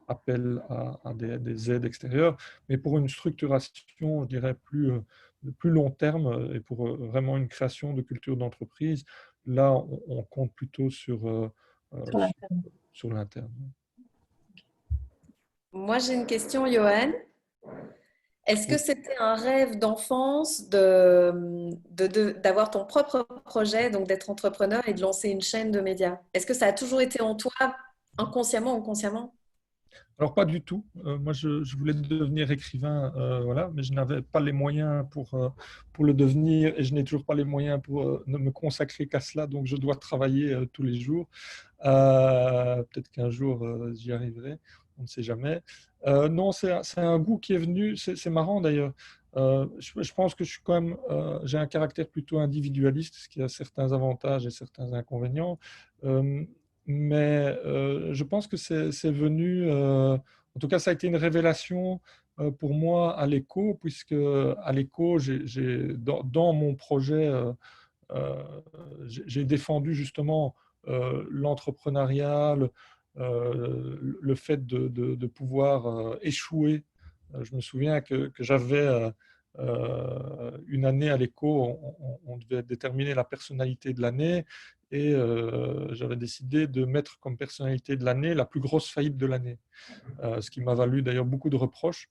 appel à des aides extérieures. Mais pour une structuration, je dirais, de plus long terme et pour vraiment une création de culture d'entreprise, là, on compte plutôt sur sur l'interne. sur l'interne. Moi, j'ai une question, Johan. Est-ce que Oui. c'était un rêve d'enfance d'avoir ton propre projet, donc d'être entrepreneur et de lancer une chaîne de médias? Est-ce que ça a toujours été en toi, inconsciemment ou consciemment? Alors, pas du tout. Moi, je voulais devenir écrivain, voilà, mais je n'avais pas les moyens pour le devenir et je n'ai toujours pas les moyens pour ne me consacrer qu'à cela. Donc, je dois travailler tous les jours. Peut-être qu'un jour, j'y arriverai. On ne sait jamais. Non, c'est un goût qui est venu. C'est marrant d'ailleurs. Je pense que je suis quand même, j'ai un caractère plutôt individualiste, ce qui a certains avantages et certains inconvénients. Euh, mais je pense que c'est venu, en tout cas, ça a été une révélation pour moi à l'écho, puisque à l'écho, dans mon projet, euh, j'ai défendu justement l'entrepreneuriat, le fait de pouvoir échouer. Je me souviens que j'avais une année à l'écho, on devait déterminer la personnalité de l'année et j'avais décidé de mettre comme personnalité de l'année la plus grosse faillite de l'année, ce qui m'a valu d'ailleurs beaucoup de reproches.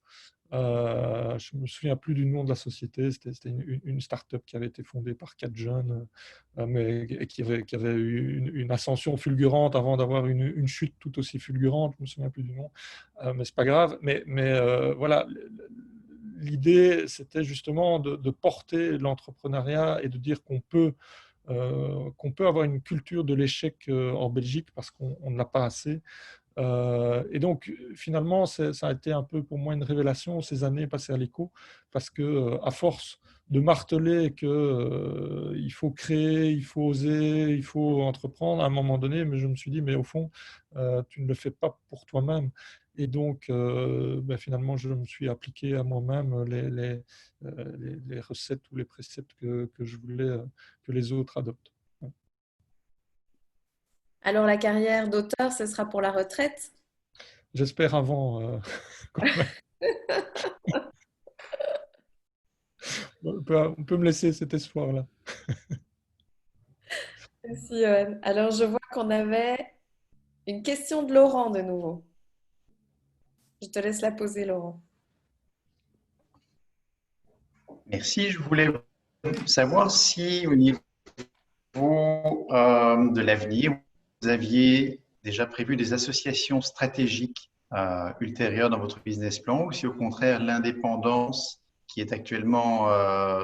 Je ne me souviens plus du nom de la société, c'était une start-up qui avait été fondée par 4 jeunes, mais qui avait eu une ascension fulgurante avant d'avoir une chute tout aussi fulgurante, je ne me souviens plus du nom, mais ce n'est pas grave. Mais voilà, l'idée, c'était justement de porter l'entrepreneuriat et de dire qu'on peut avoir une culture de l'échec en Belgique parce qu'on ne l'a pas assez. Et donc, finalement, ça a été un peu pour moi une révélation ces années passées à l'écho, parce que à force de marteler que il faut créer, il faut oser, il faut entreprendre, à un moment donné, mais je me suis dit, mais au fond, tu ne le fais pas pour toi-même. Et donc, ben, finalement, je me suis appliqué à moi-même les recettes ou les préceptes que je voulais que les autres adoptent. Alors, la carrière d'auteur, ce sera pour la retraite? J'espère avant, quand même. On peut me laisser cet espoir-là. Merci, Johan. Alors, je vois qu'on avait une question de Laurent de nouveau. Je te laisse la poser, Laurent. Merci. Je voulais savoir si au niveau de l'avenir, vous aviez déjà prévu des associations stratégiques ultérieures dans votre business plan ou si au contraire l'indépendance qui est actuellement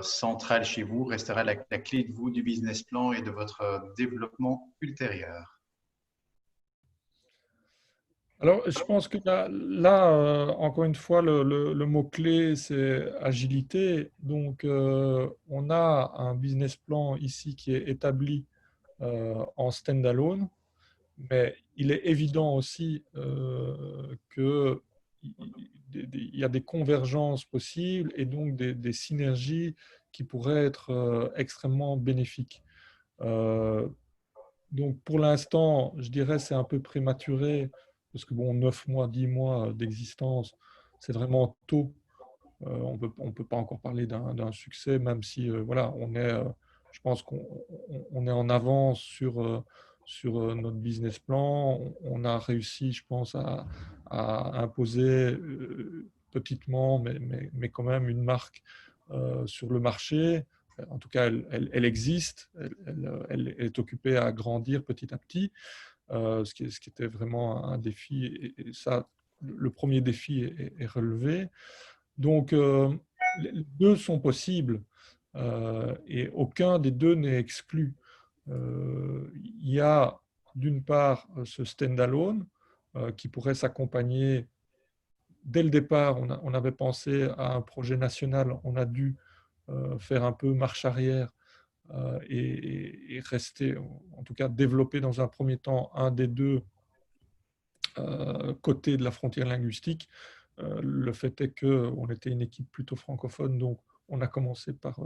centrale chez vous restera la clé de vous du business plan et de votre développement ultérieur. Alors, je pense que encore une fois, le mot-clé, c'est agilité. Donc, on a un business plan ici qui est établi en standalone, mais il est évident aussi qu'il y a des convergences possibles et donc des synergies qui pourraient être extrêmement bénéfiques. Euh, donc, pour l'instant, je dirais c'est un peu prématuré parce que bon, 9 mois, 10 mois d'existence, c'est vraiment tôt. On peut pas encore parler d'un succès, même si voilà, je pense qu'on est en avance sur notre business plan. On a réussi, je pense, à imposer petitement, mais quand même une marque sur le marché. En tout cas, elle existe, elle est occupée à grandir petit à petit, ce qui était vraiment un défi. Et ça, le premier défi est relevé. Donc, les deux sont possibles et aucun des deux n'est exclu. Il y a d'une part ce standalone qui pourrait s'accompagner. Dès le départ, on avait pensé à un projet national, on a dû faire un peu marche arrière et rester, en tout cas développer dans un premier temps un des deux côtés de la frontière linguistique. Le fait est qu'on était une équipe plutôt francophone, donc on a commencé par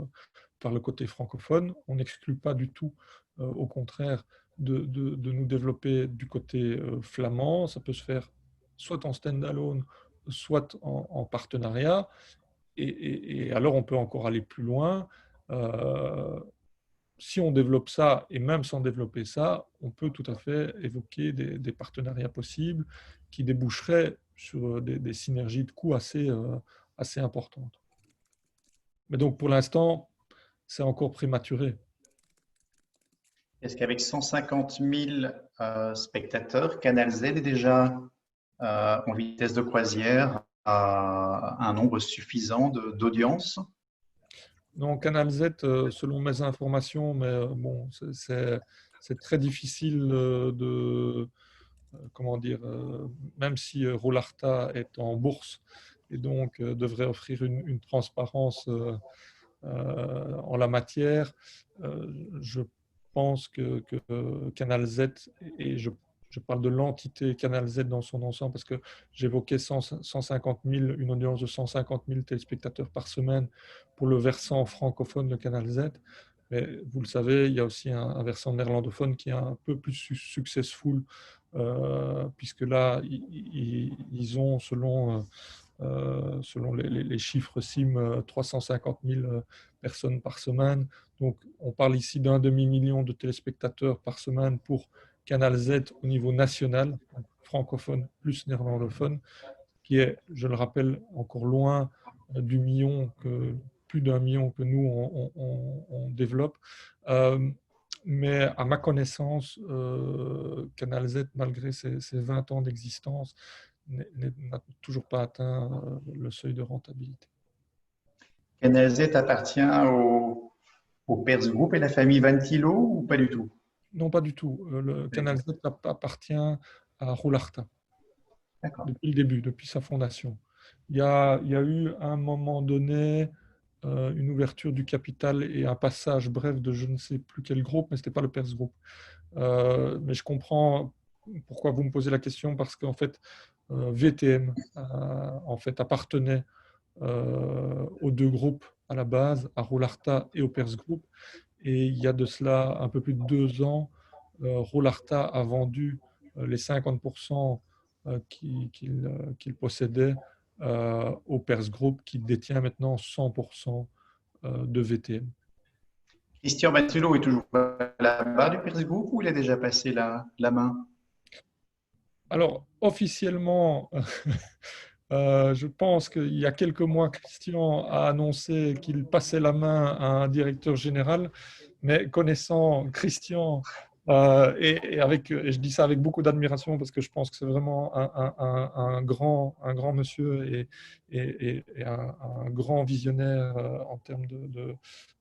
le côté francophone. On n'exclut pas du tout, au contraire, de nous développer du côté flamand. Ça peut se faire soit en stand-alone, soit en partenariat. Et alors, on peut encore aller plus loin. Si on développe ça, et même sans développer ça, on peut tout à fait évoquer des partenariats possibles qui déboucheraient sur des synergies de coûts assez importantes. Mais donc, pour l'instant, c'est encore prématuré. Est-ce qu'avec 150 000 spectateurs, Canal Z est déjà en vitesse de croisière à un nombre suffisant d'audience? Non, Canal Z, selon mes informations, mais bon, c'est très difficile comment dire, même si Roularta est en bourse et donc devrait offrir une transparence en la matière, je pense que Canal Z, et je parle de l'entité Canal Z dans son ensemble parce que j'évoquais 150 000, une audience de 150 000 téléspectateurs par semaine pour le versant francophone de Canal Z. Mais vous le savez, il y a aussi un versant néerlandophone qui est un peu plus successful, puisque là, ils ont, selon les chiffres SIM, 350 000 personnes par semaine. Donc, on parle ici d'un demi-million de téléspectateurs par semaine pour Canal Z au niveau national, francophone plus néerlandophone, qui est, je le rappelle, encore loin du million, plus d'un million que nous, on développe. Mais à ma connaissance, Canal Z, malgré ses 20 ans d'existence, n'a toujours pas atteint le seuil de rentabilité. Canal Z appartient au Perse Group et la famille Vantilo ou pas du tout? Non, pas du tout. Le Canal Z appartient à Roularta depuis le début, depuis sa fondation. Il y a eu à un moment donné une ouverture du capital et un passage bref de je ne sais plus quel groupe, mais ce n'était pas le Perse Group. Mais je comprends pourquoi vous me posez la question, parce qu'en fait, VTM en fait, appartenait aux deux groupes à la base, à Roularta et au Perse Group. Et il y a de cela un peu plus de 2 ans, Roularta a vendu les 50% qu'il possédait au Perse Group, qui détient maintenant 100% de VTM. Christian Vantilo est toujours là-bas du Perse Group ou il a déjà passé la main? Alors, officiellement, je pense qu'il y a quelques mois, Christian a annoncé qu'il passait la main à un directeur général, mais connaissant Christian, et je dis ça avec beaucoup d'admiration parce que je pense que c'est vraiment un grand monsieur et un grand visionnaire en termes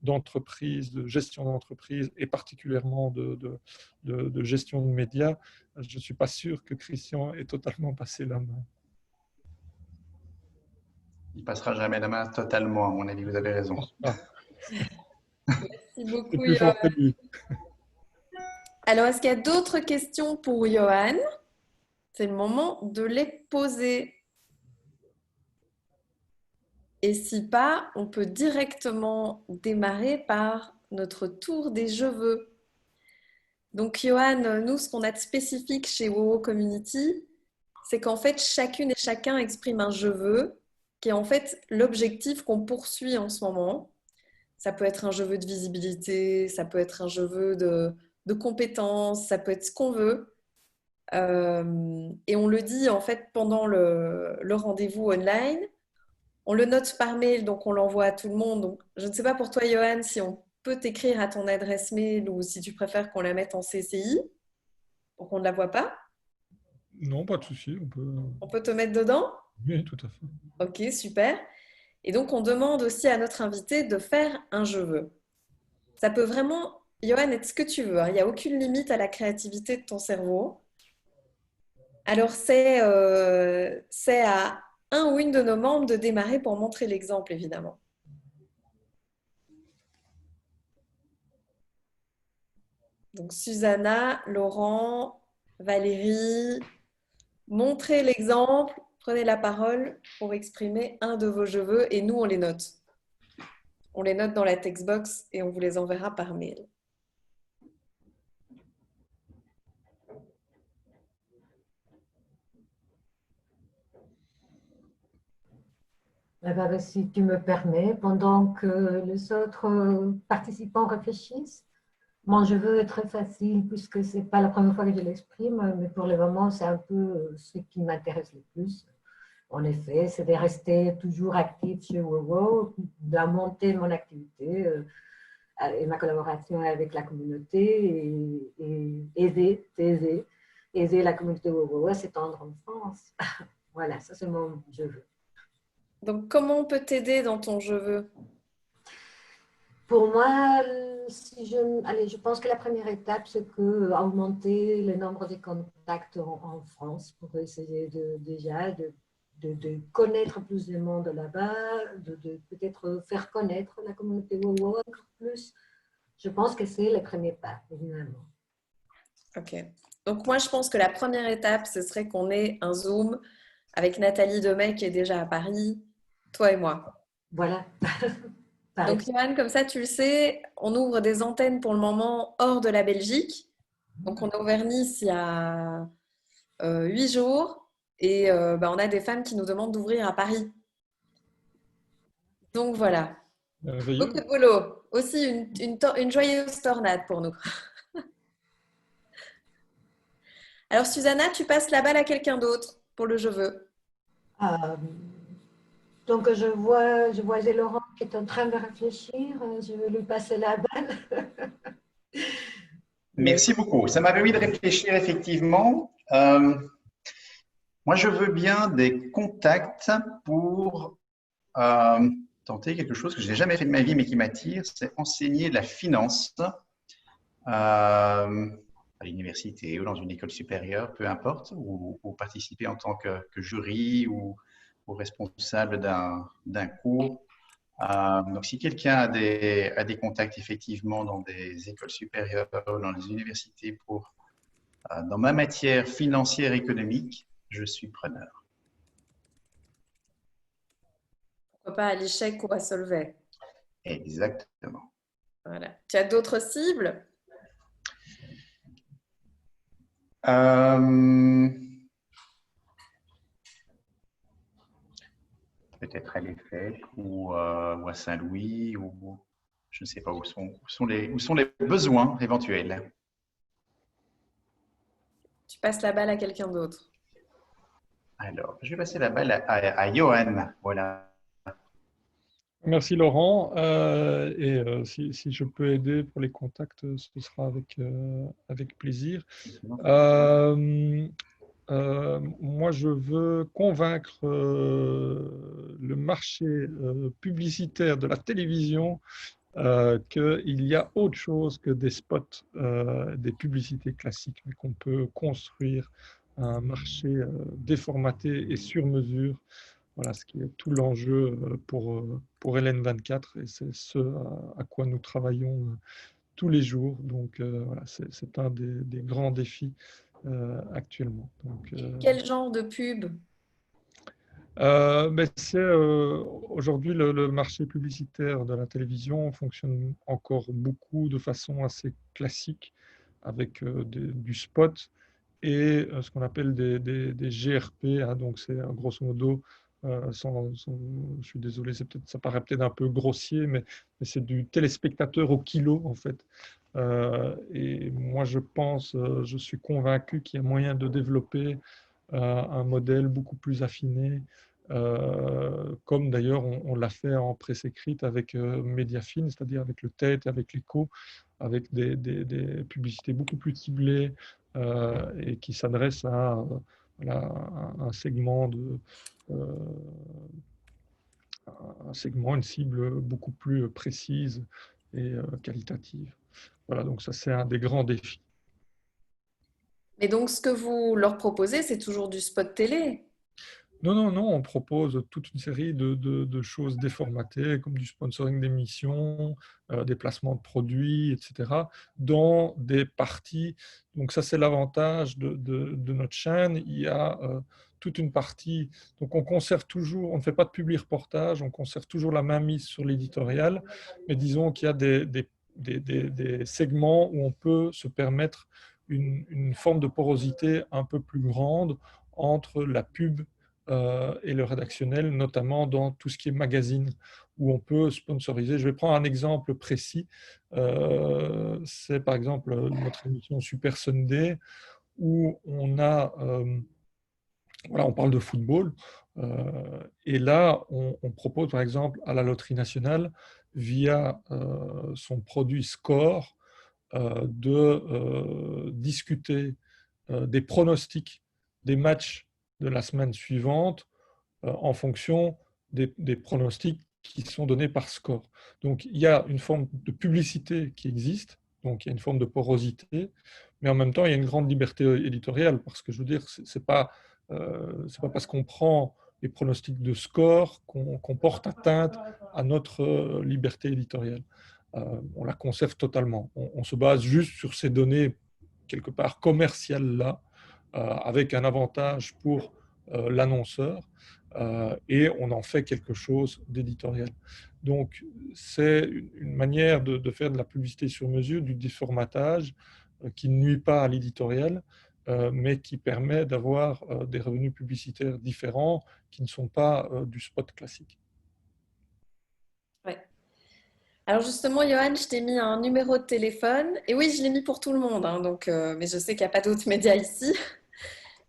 d'entreprise, de gestion d'entreprise et particulièrement de gestion de médias. Je ne suis pas sûr que Christian ait totalement passé la main. Il ne passera jamais la main totalement, à mon avis, vous avez raison. Merci beaucoup, C'est plus fort que lui. Alors, est-ce qu'il y a d'autres questions pour Johan? C'est le moment de les poser. Et si pas, on peut directement démarrer par notre tour des je veux. Donc, Johan, nous, ce qu'on a de spécifique chez WoW Community, c'est qu'en fait, chacune et chacun exprime un je veux, qui est en fait l'objectif qu'on poursuit en ce moment. Ça peut être un je veux de visibilité, ça peut être un je veux de compétences, ça peut être ce qu'on veut. Et on le dit en fait pendant le rendez-vous online. On le note par mail, donc on l'envoie à tout le monde. Donc, je ne sais pas pour toi, Johan, si on peut t'écrire à ton adresse mail ou si tu préfères qu'on la mette en CCI pour qu'on ne la voit pas. Non, pas de souci. On peut te mettre dedans? Oui, tout à fait. Ok, super. Et donc, on demande aussi à notre invité de faire un je veux. Ça peut vraiment, Johan, être ce que tu veux. Il n'y a aucune limite à la créativité de ton cerveau. Alors, c'est à un ou une de nos membres de démarrer pour montrer l'exemple, évidemment. Donc, Susanna, Laurent, Valérie, montrez l'exemple, prenez la parole pour exprimer un de vos je veux et nous, on les note. On les note dans la textbox et on vous les enverra par mail. Alors, si tu me permets, pendant que les autres participants réfléchissent, mon je veux est très facile puisque ce n'est pas la première fois que je l'exprime, mais pour le moment, c'est un peu ce qui m'intéresse le plus. en effet, c'est de rester toujours actif sur WoW, de monter mon activité et ma collaboration avec la communauté et aider la communauté WoW à s'étendre en France. Voilà, ça c'est mon je veux. Donc, comment on peut t'aider dans ton je veux? Pour moi, allez, je pense que la première étape, c'est augmenter le nombre de contacts en France pour essayer déjà de connaître plus de monde là-bas, de peut-être faire connaître la communauté WoW encore plus. Je pense que c'est le premier pas, évidemment. Ok. Donc, moi, je pense que la première étape, ce serait qu'on ait un Zoom avec Nathalie Demey qui est déjà à Paris, toi et moi. Voilà. Donc, Johan, comme ça, tu le sais, on ouvre des antennes pour le moment hors de la Belgique. Donc, on a ouvert Nice il y a 8 jours et on a des femmes qui nous demandent d'ouvrir à Paris. Donc, voilà. Merveilleux. Beaucoup de boulot. Aussi, une joyeuse tornade pour nous. Alors, Susanna, tu passes la balle à quelqu'un d'autre pour le je veux. Donc, je vois Laurent qui est en train de réfléchir. Je vais lui passer la balle. Merci beaucoup. Ça m'a permis de réfléchir effectivement. Moi, je veux bien des contacts pour tenter quelque chose que je n'ai jamais fait de ma vie, mais qui m'attire, c'est enseigner la finance à l'université ou dans une école supérieure, peu importe, ou participer en tant que jury ou responsable d'un cours. Donc, si quelqu'un a des contacts effectivement dans des écoles supérieures, dans les universités dans ma matière financière économique, je suis preneur. Pourquoi pas à l'échec ou à Solvay. Exactement. Voilà. Tu as d'autres cibles? Peut-être à l'EFF ou à Saint-Louis, ou je ne sais pas où sont les besoins éventuels. Tu passes la balle à quelqu'un d'autre. Alors, je vais passer la balle à Johan. Voilà. Merci Laurent. Si je peux aider pour les contacts, ce sera avec plaisir. Moi, je veux convaincre le marché publicitaire de la télévision qu'il y a autre chose que des spots, des publicités classiques, mais qu'on peut construire un marché déformaté et sur mesure. Voilà ce qui est tout l'enjeu pour LN24 et c'est ce à quoi nous travaillons tous les jours. Donc voilà, c'est un des grands défis actuellement. Donc, Quel genre de pub? Aujourd'hui, le marché publicitaire de la télévision fonctionne encore beaucoup de façon assez classique avec du spot et ce qu'on appelle des GRP. Hein, donc, c'est grosso modo, je suis désolé, ça paraît peut-être un peu grossier, mais c'est du téléspectateur au kilo, en fait. Et moi, je suis convaincu qu'il y a moyen de développer un modèle beaucoup plus affiné, comme d'ailleurs on l'a fait en presse écrite avec Mediafin, c'est-à-dire avec le TET, avec l'Echo, avec des publicités beaucoup plus ciblées et qui s'adressent à un segment une cible beaucoup plus précise et qualitative. Voilà, donc ça c'est un des grands défis. Mais donc, ce que vous leur proposez, c'est toujours du spot télé. Non, on propose toute une série de choses déformatées, comme du sponsoring d'émissions, des placements de produits, etc., dans des parties. Donc ça, c'est l'avantage de notre chaîne. Il y a toute une partie. Donc on conserve toujours, on ne fait pas de publi-reportage, on conserve toujours la main mise sur l'éditorial, mais disons qu'il y a des segments où on peut se permettre une forme de porosité un peu plus grande entre la pub et le rédactionnel, notamment dans tout ce qui est magazine, où on peut sponsoriser. Je vais prendre un exemple précis. C'est par exemple notre émission Super Sunday, où on parle de football. Et là, on propose par exemple à la Loterie nationale, via son produit Score, de discuter des pronostics des matchs de la semaine suivante en fonction des pronostics qui sont donnés par Score. Donc il y a une forme de publicité qui existe, donc il y a une forme de porosité, mais en même temps il y a une grande liberté éditoriale, parce que je veux dire, c'est pas parce qu'on prend les pronostics de Score qu'on porte atteinte à notre liberté éditoriale. On la conserve totalement. On se base juste sur ces données quelque part commerciales-là, avec un avantage pour l'annonceur, et on en fait quelque chose d'éditorial. Donc, c'est une manière de faire de la publicité sur mesure, du déformatage, qui ne nuit pas à l'éditorial, mais qui permet d'avoir des revenus publicitaires différents qui ne sont pas du spot classique. Ouais. Alors justement, Johan, je t'ai mis un numéro de téléphone. Et oui, je l'ai mis pour tout le monde, hein, donc, mais je sais qu'il n'y a pas d'autres médias ici.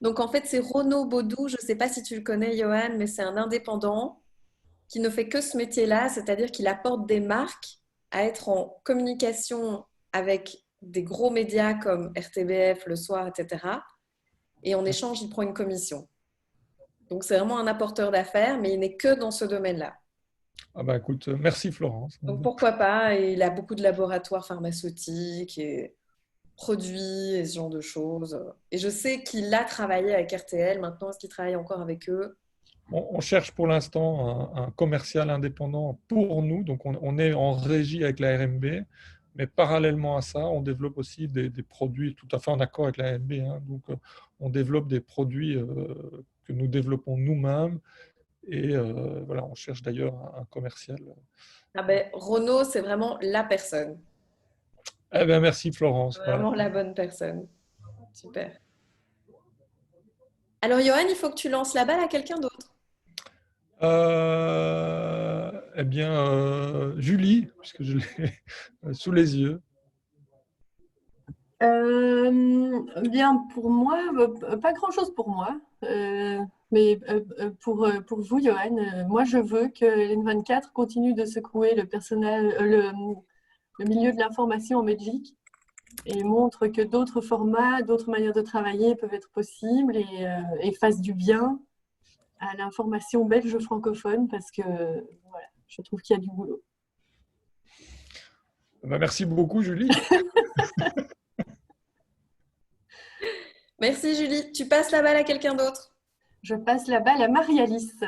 Donc en fait, c'est Renaud Baudou. Je ne sais pas si tu le connais, Johan, mais c'est un indépendant qui ne fait que ce métier-là, c'est-à-dire qu'il apporte des marques à être en communication avec des gros médias comme RTBF, Le Soir, etc. Et en échange, il prend une commission. Donc c'est vraiment un apporteur d'affaires, mais il n'est que dans ce domaine-là. Ah ben écoute, merci Florence. Donc pourquoi pas, et il a beaucoup de laboratoires pharmaceutiques et produits et ce genre de choses. Et je sais qu'il a travaillé avec RTL, maintenant est-ce qu'il travaille encore avec eux? On cherche pour l'instant un commercial indépendant pour nous, donc on est en régie avec la RMB, mais parallèlement à ça, on développe aussi des produits tout à fait en accord avec la RMB, hein. Donc on développe des produits que nous développons nous-mêmes, et voilà, on cherche d'ailleurs un commercial. Ah ben, Renaud, c'est vraiment la personne. Eh bien, merci Florence. Vraiment Voilà. la bonne personne. Super. Alors, Johan, il faut que tu lances la balle à quelqu'un d'autre. Eh bien, Julie, puisque je l'ai sous les yeux. Bien, pour moi, pas grand-chose pour moi. Mais pour vous, Johan, moi, je veux que N24 continue de secouer le milieu de l'information en Belgique et montre que d'autres formats, d'autres manières de travailler peuvent être possibles et fasse du bien à l'information belge francophone, parce que voilà, je trouve qu'il y a du boulot. Ben, merci beaucoup, Julie. Merci, Julie. Tu passes la balle à quelqu'un d'autre Je passe la balle à Marie-Alice.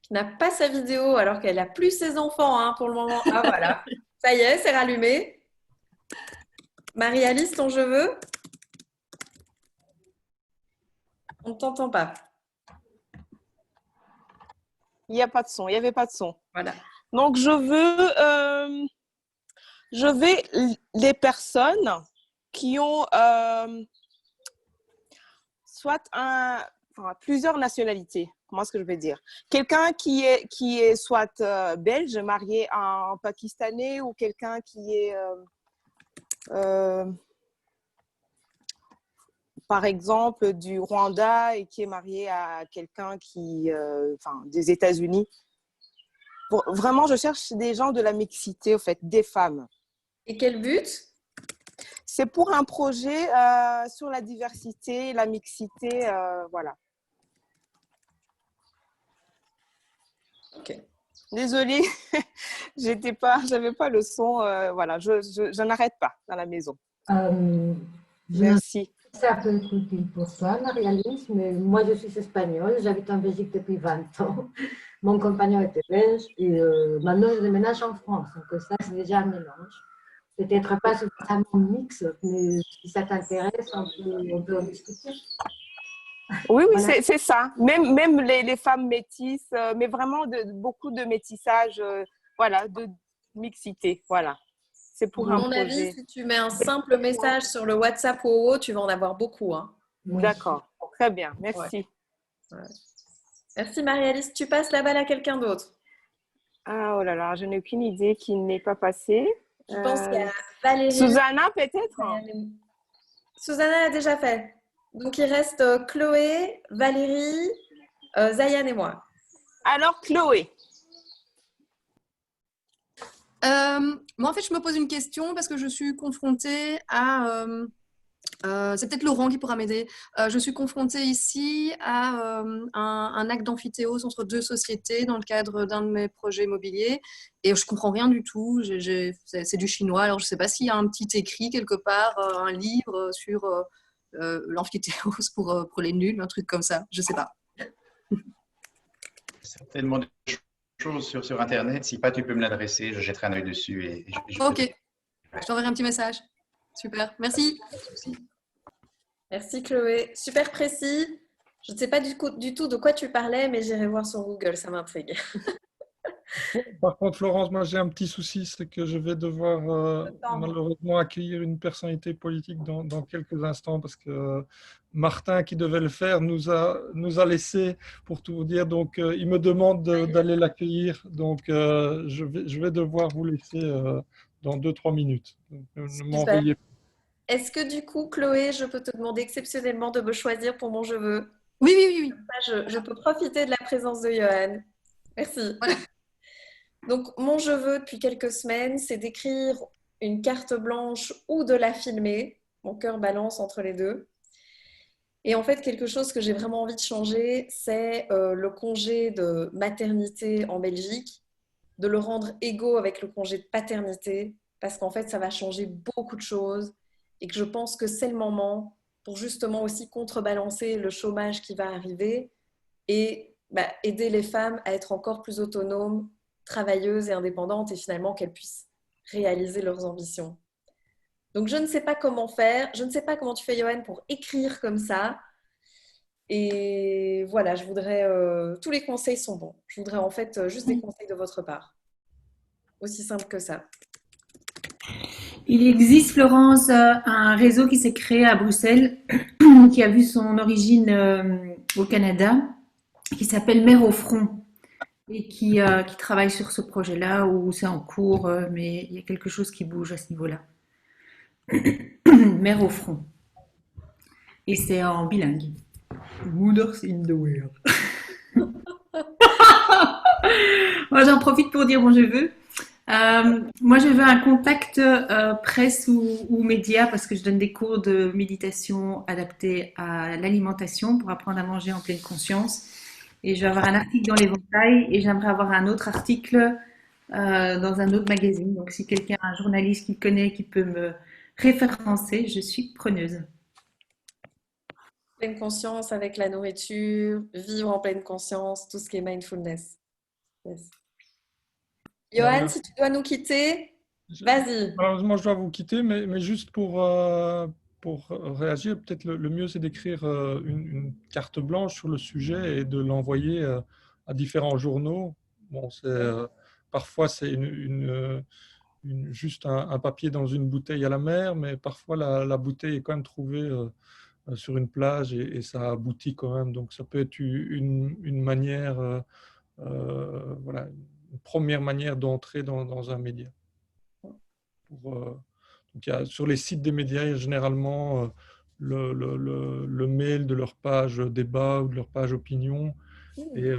qui n'a pas sa vidéo alors qu'elle n'a plus ses enfants, hein, pour le moment. Ah voilà, ça y est, c'est rallumé. Marie-Alice, ton je veux? On ne t'entend pas. Il n'y a pas de son, il n'y avait pas de son. Voilà. Donc, je veux les personnes qui ont plusieurs nationalités. Comment est-ce que je vais dire? Quelqu'un qui est soit belge, marié à un Pakistanais, ou quelqu'un qui est, par exemple, du Rwanda et qui est marié à quelqu'un des États-Unis. Vraiment, je cherche des gens de la mixité, au fait, des femmes. Et quel but? C'est pour un projet sur la diversité, la mixité, voilà. Ok. Désolée, j'avais pas le son. Voilà, je n'arrête pas dans la maison. Merci. Ça peut être utile pour toi, Marie-Alice, mais moi je suis espagnole, j'habite en Belgique depuis 20 ans. Mon compagnon était belge et maintenant je déménage en France, donc ça c'est déjà un mélange. Peut-être pas suffisamment mix, mais si ça t'intéresse, on peut en discuter. Oui, Voilà. c'est ça. Même les femmes métisses, mais vraiment beaucoup de métissage, voilà, de mixité, voilà. C'est pour À un mon projet. avis, si tu mets un simple message sur le WhatsApp ou autre, tu vas en avoir beaucoup, hein. Oui. D'accord, très bien, merci. Ouais. Merci Marie-Alice. Tu passes la balle à quelqu'un d'autre. Ah, oh là là, je n'ai aucune idée qui n'est pas passée. Je pense qu'il y a Valérie. Susanna, peut-être? Susanna a déjà fait. Donc il reste Chloé, Valérie Zayan et moi. Alors, Chloé. Moi, en fait, je me pose une question parce que je suis confrontée à... c'est peut-être Laurent qui pourra m'aider. Je suis confrontée ici à un acte d'amphithéose entre deux sociétés dans le cadre d'un de mes projets immobiliers et je comprends rien du tout. C'est du chinois, alors je ne sais pas s'il y a un petit écrit quelque part, un livre sur l'amphithéose pour les nuls, un truc comme ça. Je ne sais pas. Certainement des choses sur Internet. Si pas, tu peux me l'adresser. Je jetterai un œil dessus. Ok, je t'enverrai un petit message. Super, merci. Pas de souci. Merci Chloé. Super précis. Je ne sais pas du tout de quoi tu parlais, mais j'irai voir sur Google, ça m'intrigue. Par contre, Florence, moi j'ai un petit souci, c'est que je vais devoir malheureusement accueillir une personnalité politique dans quelques instants parce que Martin, qui devait le faire, nous a laissé, pour tout vous dire. Donc, il me demande d'aller l'accueillir. Donc, je vais devoir vous laisser dans 2-3 minutes. Donc, ne m'en Super. veuillez pas. Est-ce que du coup, Chloé, je peux te demander exceptionnellement de me choisir pour mon je veux? Oui, oui, oui, oui. Je peux profiter de la présence de Johan. Merci. Voilà. Donc, mon je veux depuis quelques semaines, c'est d'écrire une carte blanche ou de la filmer. Mon cœur balance entre les deux. Et en fait, quelque chose que j'ai vraiment envie de changer, c'est le congé de maternité en Belgique, de le rendre égaux avec le congé de paternité, parce qu'en fait, ça va changer beaucoup de choses et que je pense que c'est le moment pour justement aussi contrebalancer le chômage qui va arriver et aider les femmes à être encore plus autonomes, travailleuses et indépendantes et finalement qu'elles puissent réaliser leurs ambitions. Donc, je ne sais pas comment faire. Je ne sais pas comment tu fais, Johan, pour écrire comme ça. Et voilà, je voudrais... tous les conseils sont bons. Je voudrais en fait juste des conseils de votre part. Aussi simple que ça. Il existe, Florence, un réseau qui s'est créé à Bruxelles, qui a vu son origine au Canada, qui s'appelle Mère au front et qui travaille sur ce projet-là où c'est en cours, mais il y a quelque chose qui bouge à ce niveau-là. Mère au front. Et c'est en bilingue. Mothers in the world. Moi, j'en profite pour dire bon, je veux. Moi, je veux un contact presse ou média parce que je donne des cours de méditation adaptés à l'alimentation pour apprendre à manger en pleine conscience. Et je vais avoir un article dans l'Éventail et j'aimerais avoir un autre article dans un autre magazine. Donc, si quelqu'un, un journaliste qui connaît, qui peut me référencer, je suis preneuse. Pleine conscience avec la nourriture, vivre en pleine conscience, tout ce qui est mindfulness. Yes. Johan, si tu dois nous quitter, vas-y. Malheureusement, je dois vous quitter, mais juste pour réagir, peut-être le mieux, c'est d'écrire une carte blanche sur le sujet et de l'envoyer à différents journaux. Bon, parfois, c'est juste un papier dans une bouteille à la mer, mais parfois, la bouteille est quand même trouvée sur une plage et ça aboutit quand même. Donc, ça peut être une manière, voilà, une première manière d'entrer dans un média. Donc sur les sites des médias, il y a généralement le mail de leur page débat ou de leur page opinion. Et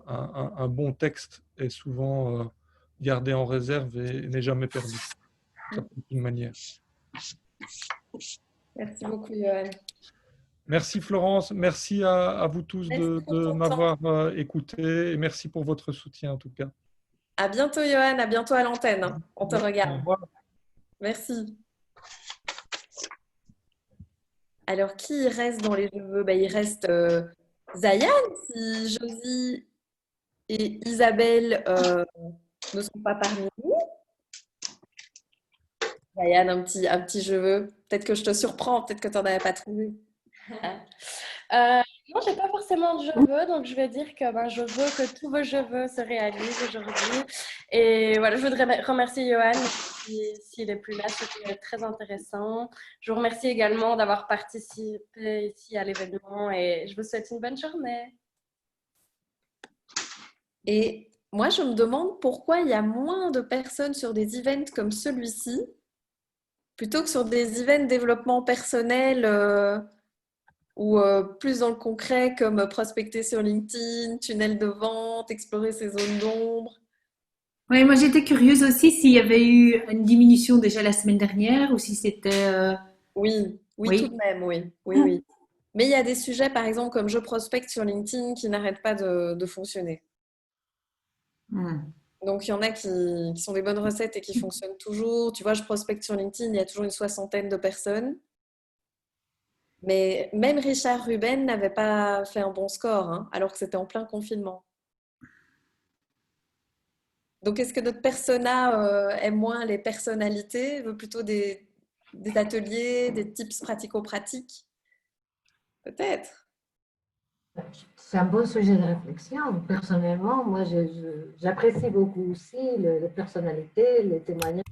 un bon texte est souvent gardé en réserve et n'est jamais perdu. Ça peut être une manière. Merci beaucoup, Johan. Merci Florence, merci à vous tous de m'avoir écouté et merci pour votre soutien en tout cas. À bientôt Johan, à bientôt à l'antenne. On te regarde. Au revoir. Merci. Alors, qui reste dans les jeux? Il reste Zayan, si Josie et Isabelle ne sont pas parmi nous. Zayan, un petit je veux. Peut-être que je te surprends, peut-être que tu n'en avais pas trouvé. Non, j'ai pas forcément de je veux, donc je vais dire que je veux que tous vos je veux se réalisent aujourd'hui. Et voilà, je voudrais remercier Johan, s'il n'est plus là, c'était très intéressant. Je vous remercie également d'avoir participé ici à l'événement et je vous souhaite une bonne journée. Et moi, je me demande pourquoi il y a moins de personnes sur des events comme celui-ci plutôt que sur des events développement personnel ou plus dans le concret comme prospecter sur LinkedIn, tunnel de vente, explorer ces zones d'ombre? Oui, moi j'étais curieuse aussi s'il y avait eu une diminution déjà la semaine dernière ou si c'était... Oui, oui, tout de Oui. même, oui. Oui, oui. Mais il y a des sujets, par exemple, comme je prospecte sur LinkedIn, qui n'arrêtent pas de fonctionner. Hmm. Donc, il y en a qui sont des bonnes recettes et qui fonctionnent toujours. Tu vois, je prospecte sur LinkedIn, il y a toujours une soixantaine de personnes. Mais même Richard Ruben n'avait pas fait un bon score, hein, alors que c'était en plein confinement. Donc, est-ce que notre persona aime moins les personnalités, veut plutôt des ateliers, des tips pratico-pratiques? Peut-être. C'est un bon sujet de réflexion. Personnellement, moi, j'apprécie beaucoup aussi les personnalités, les témoignages,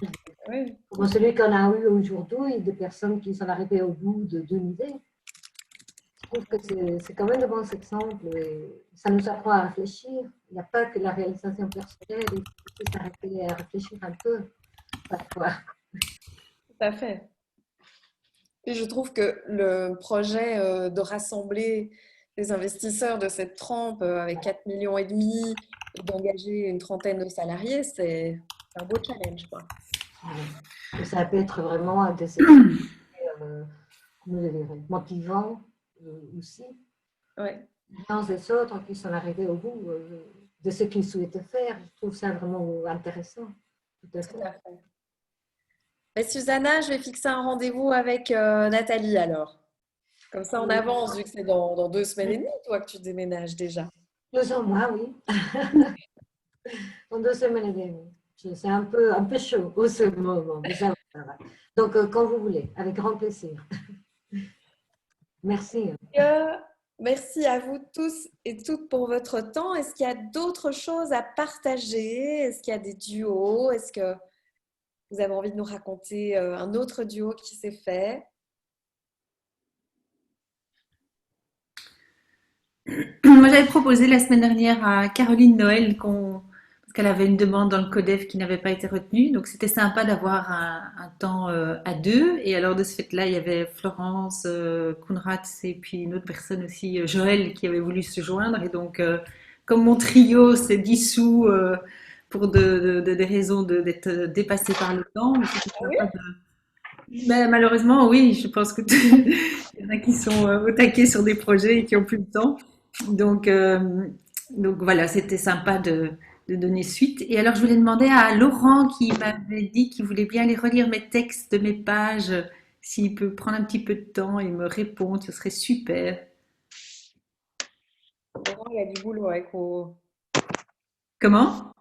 Oui, comme celui qu'on a eu aujourd'hui, des personnes qui sont arrivées au bout d'une idée. Je trouve que c'est quand même de bons exemples et ça nous apprend à réfléchir. Il n'y a pas que la réalisation personnelle, il faut aussi s'arrêter à réfléchir un peu parfois. tout à fait. Et je trouve que le projet de rassembler les investisseurs de cette trempe avec 4,5 millions et d'engager une trentaine de salariés, c'est un beau challenge, quoi. Et ça peut être vraiment des exemples comment je dirais, motivants aussi. Ouais, Des autres qui sont arrivés au bout de ce qu'ils souhaitaient faire. Je trouve ça vraiment intéressant. Tout à tout fait. à fait. Mais Susanna, je vais fixer un rendez-vous avec Nathalie alors. Comme ça, on avance, vu que c'est dans 2 semaines et demie, toi, que tu déménages déjà. 2 mois, oui. En 2 semaines et demie. C'est un peu chaud au ce moment. Mais ça va. Donc, quand vous voulez, avec grand plaisir. Merci. Euh, Merci à vous tous et toutes pour votre temps. Est-ce qu'il y a d'autres choses à partager? Est-ce qu'il y a des duos? Est-ce que vous avez envie de nous raconter un autre duo qui s'est fait? Moi j'avais proposé la semaine dernière à Caroline Noël parce qu'elle avait une demande dans le CODEF qui n'avait pas été retenue. Donc c'était sympa d'avoir un temps à deux. Et alors de ce fait-là, il y avait Florence Kounratz et puis une autre personne aussi, Joël, qui avait voulu se joindre. Et donc comme mon trio s'est dissous pour des raisons d'être dépassé par le temps, mais c'était sympa ben, malheureusement, oui, je pense que il y en a qui sont au taquet sur des projets et qui ont plus le temps. Donc, euh, donc voilà, c'était sympa de donner suite. Et alors, je voulais demander à Laurent qui m'avait dit qu'il voulait bien aller relire mes textes de mes pages, s'il peut prendre un petit peu de temps et me répondre, ce serait super. Laurent, il a du boulot avec O. Comment?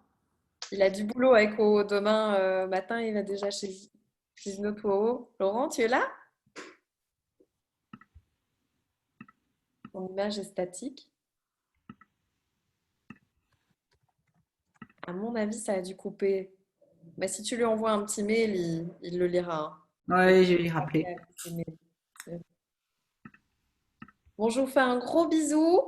Il a du boulot avec O. Demain matin, il va déjà chez une autre O. Laurent, tu es là? Ton image est statique. À mon avis, ça a dû couper. Mais si tu lui envoies un petit mail, il le lira, Ouais, je vais lui rappeler. hein. Bon, je vous fais un gros bisou.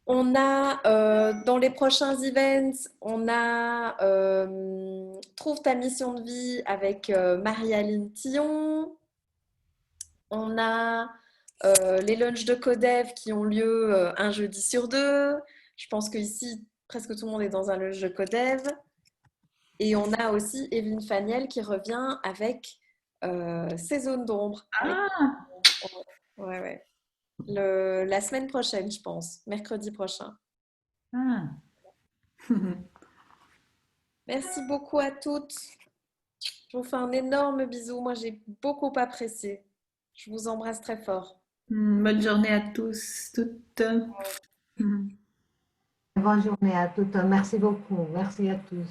On a dans les prochains events, on a Trouve ta mission de vie avec Marie-Aline Tillon. On a les lunchs de Codev qui ont lieu un jeudi sur deux. Je pense qu'ici, presque tout le monde est dans un lunch de Codev. Et on a aussi Evelyne Faniel qui revient avec ses zones d'ombre. Ah, Ouais, ouais. La semaine prochaine, je pense, mercredi prochain. ah. Merci beaucoup à toutes. Je vous fais un énorme bisou. Moi, j'ai beaucoup apprécié. Je vous embrasse très fort. Bonne journée à tous, toutes. Bonne journée à toutes. Merci beaucoup. Merci à tous.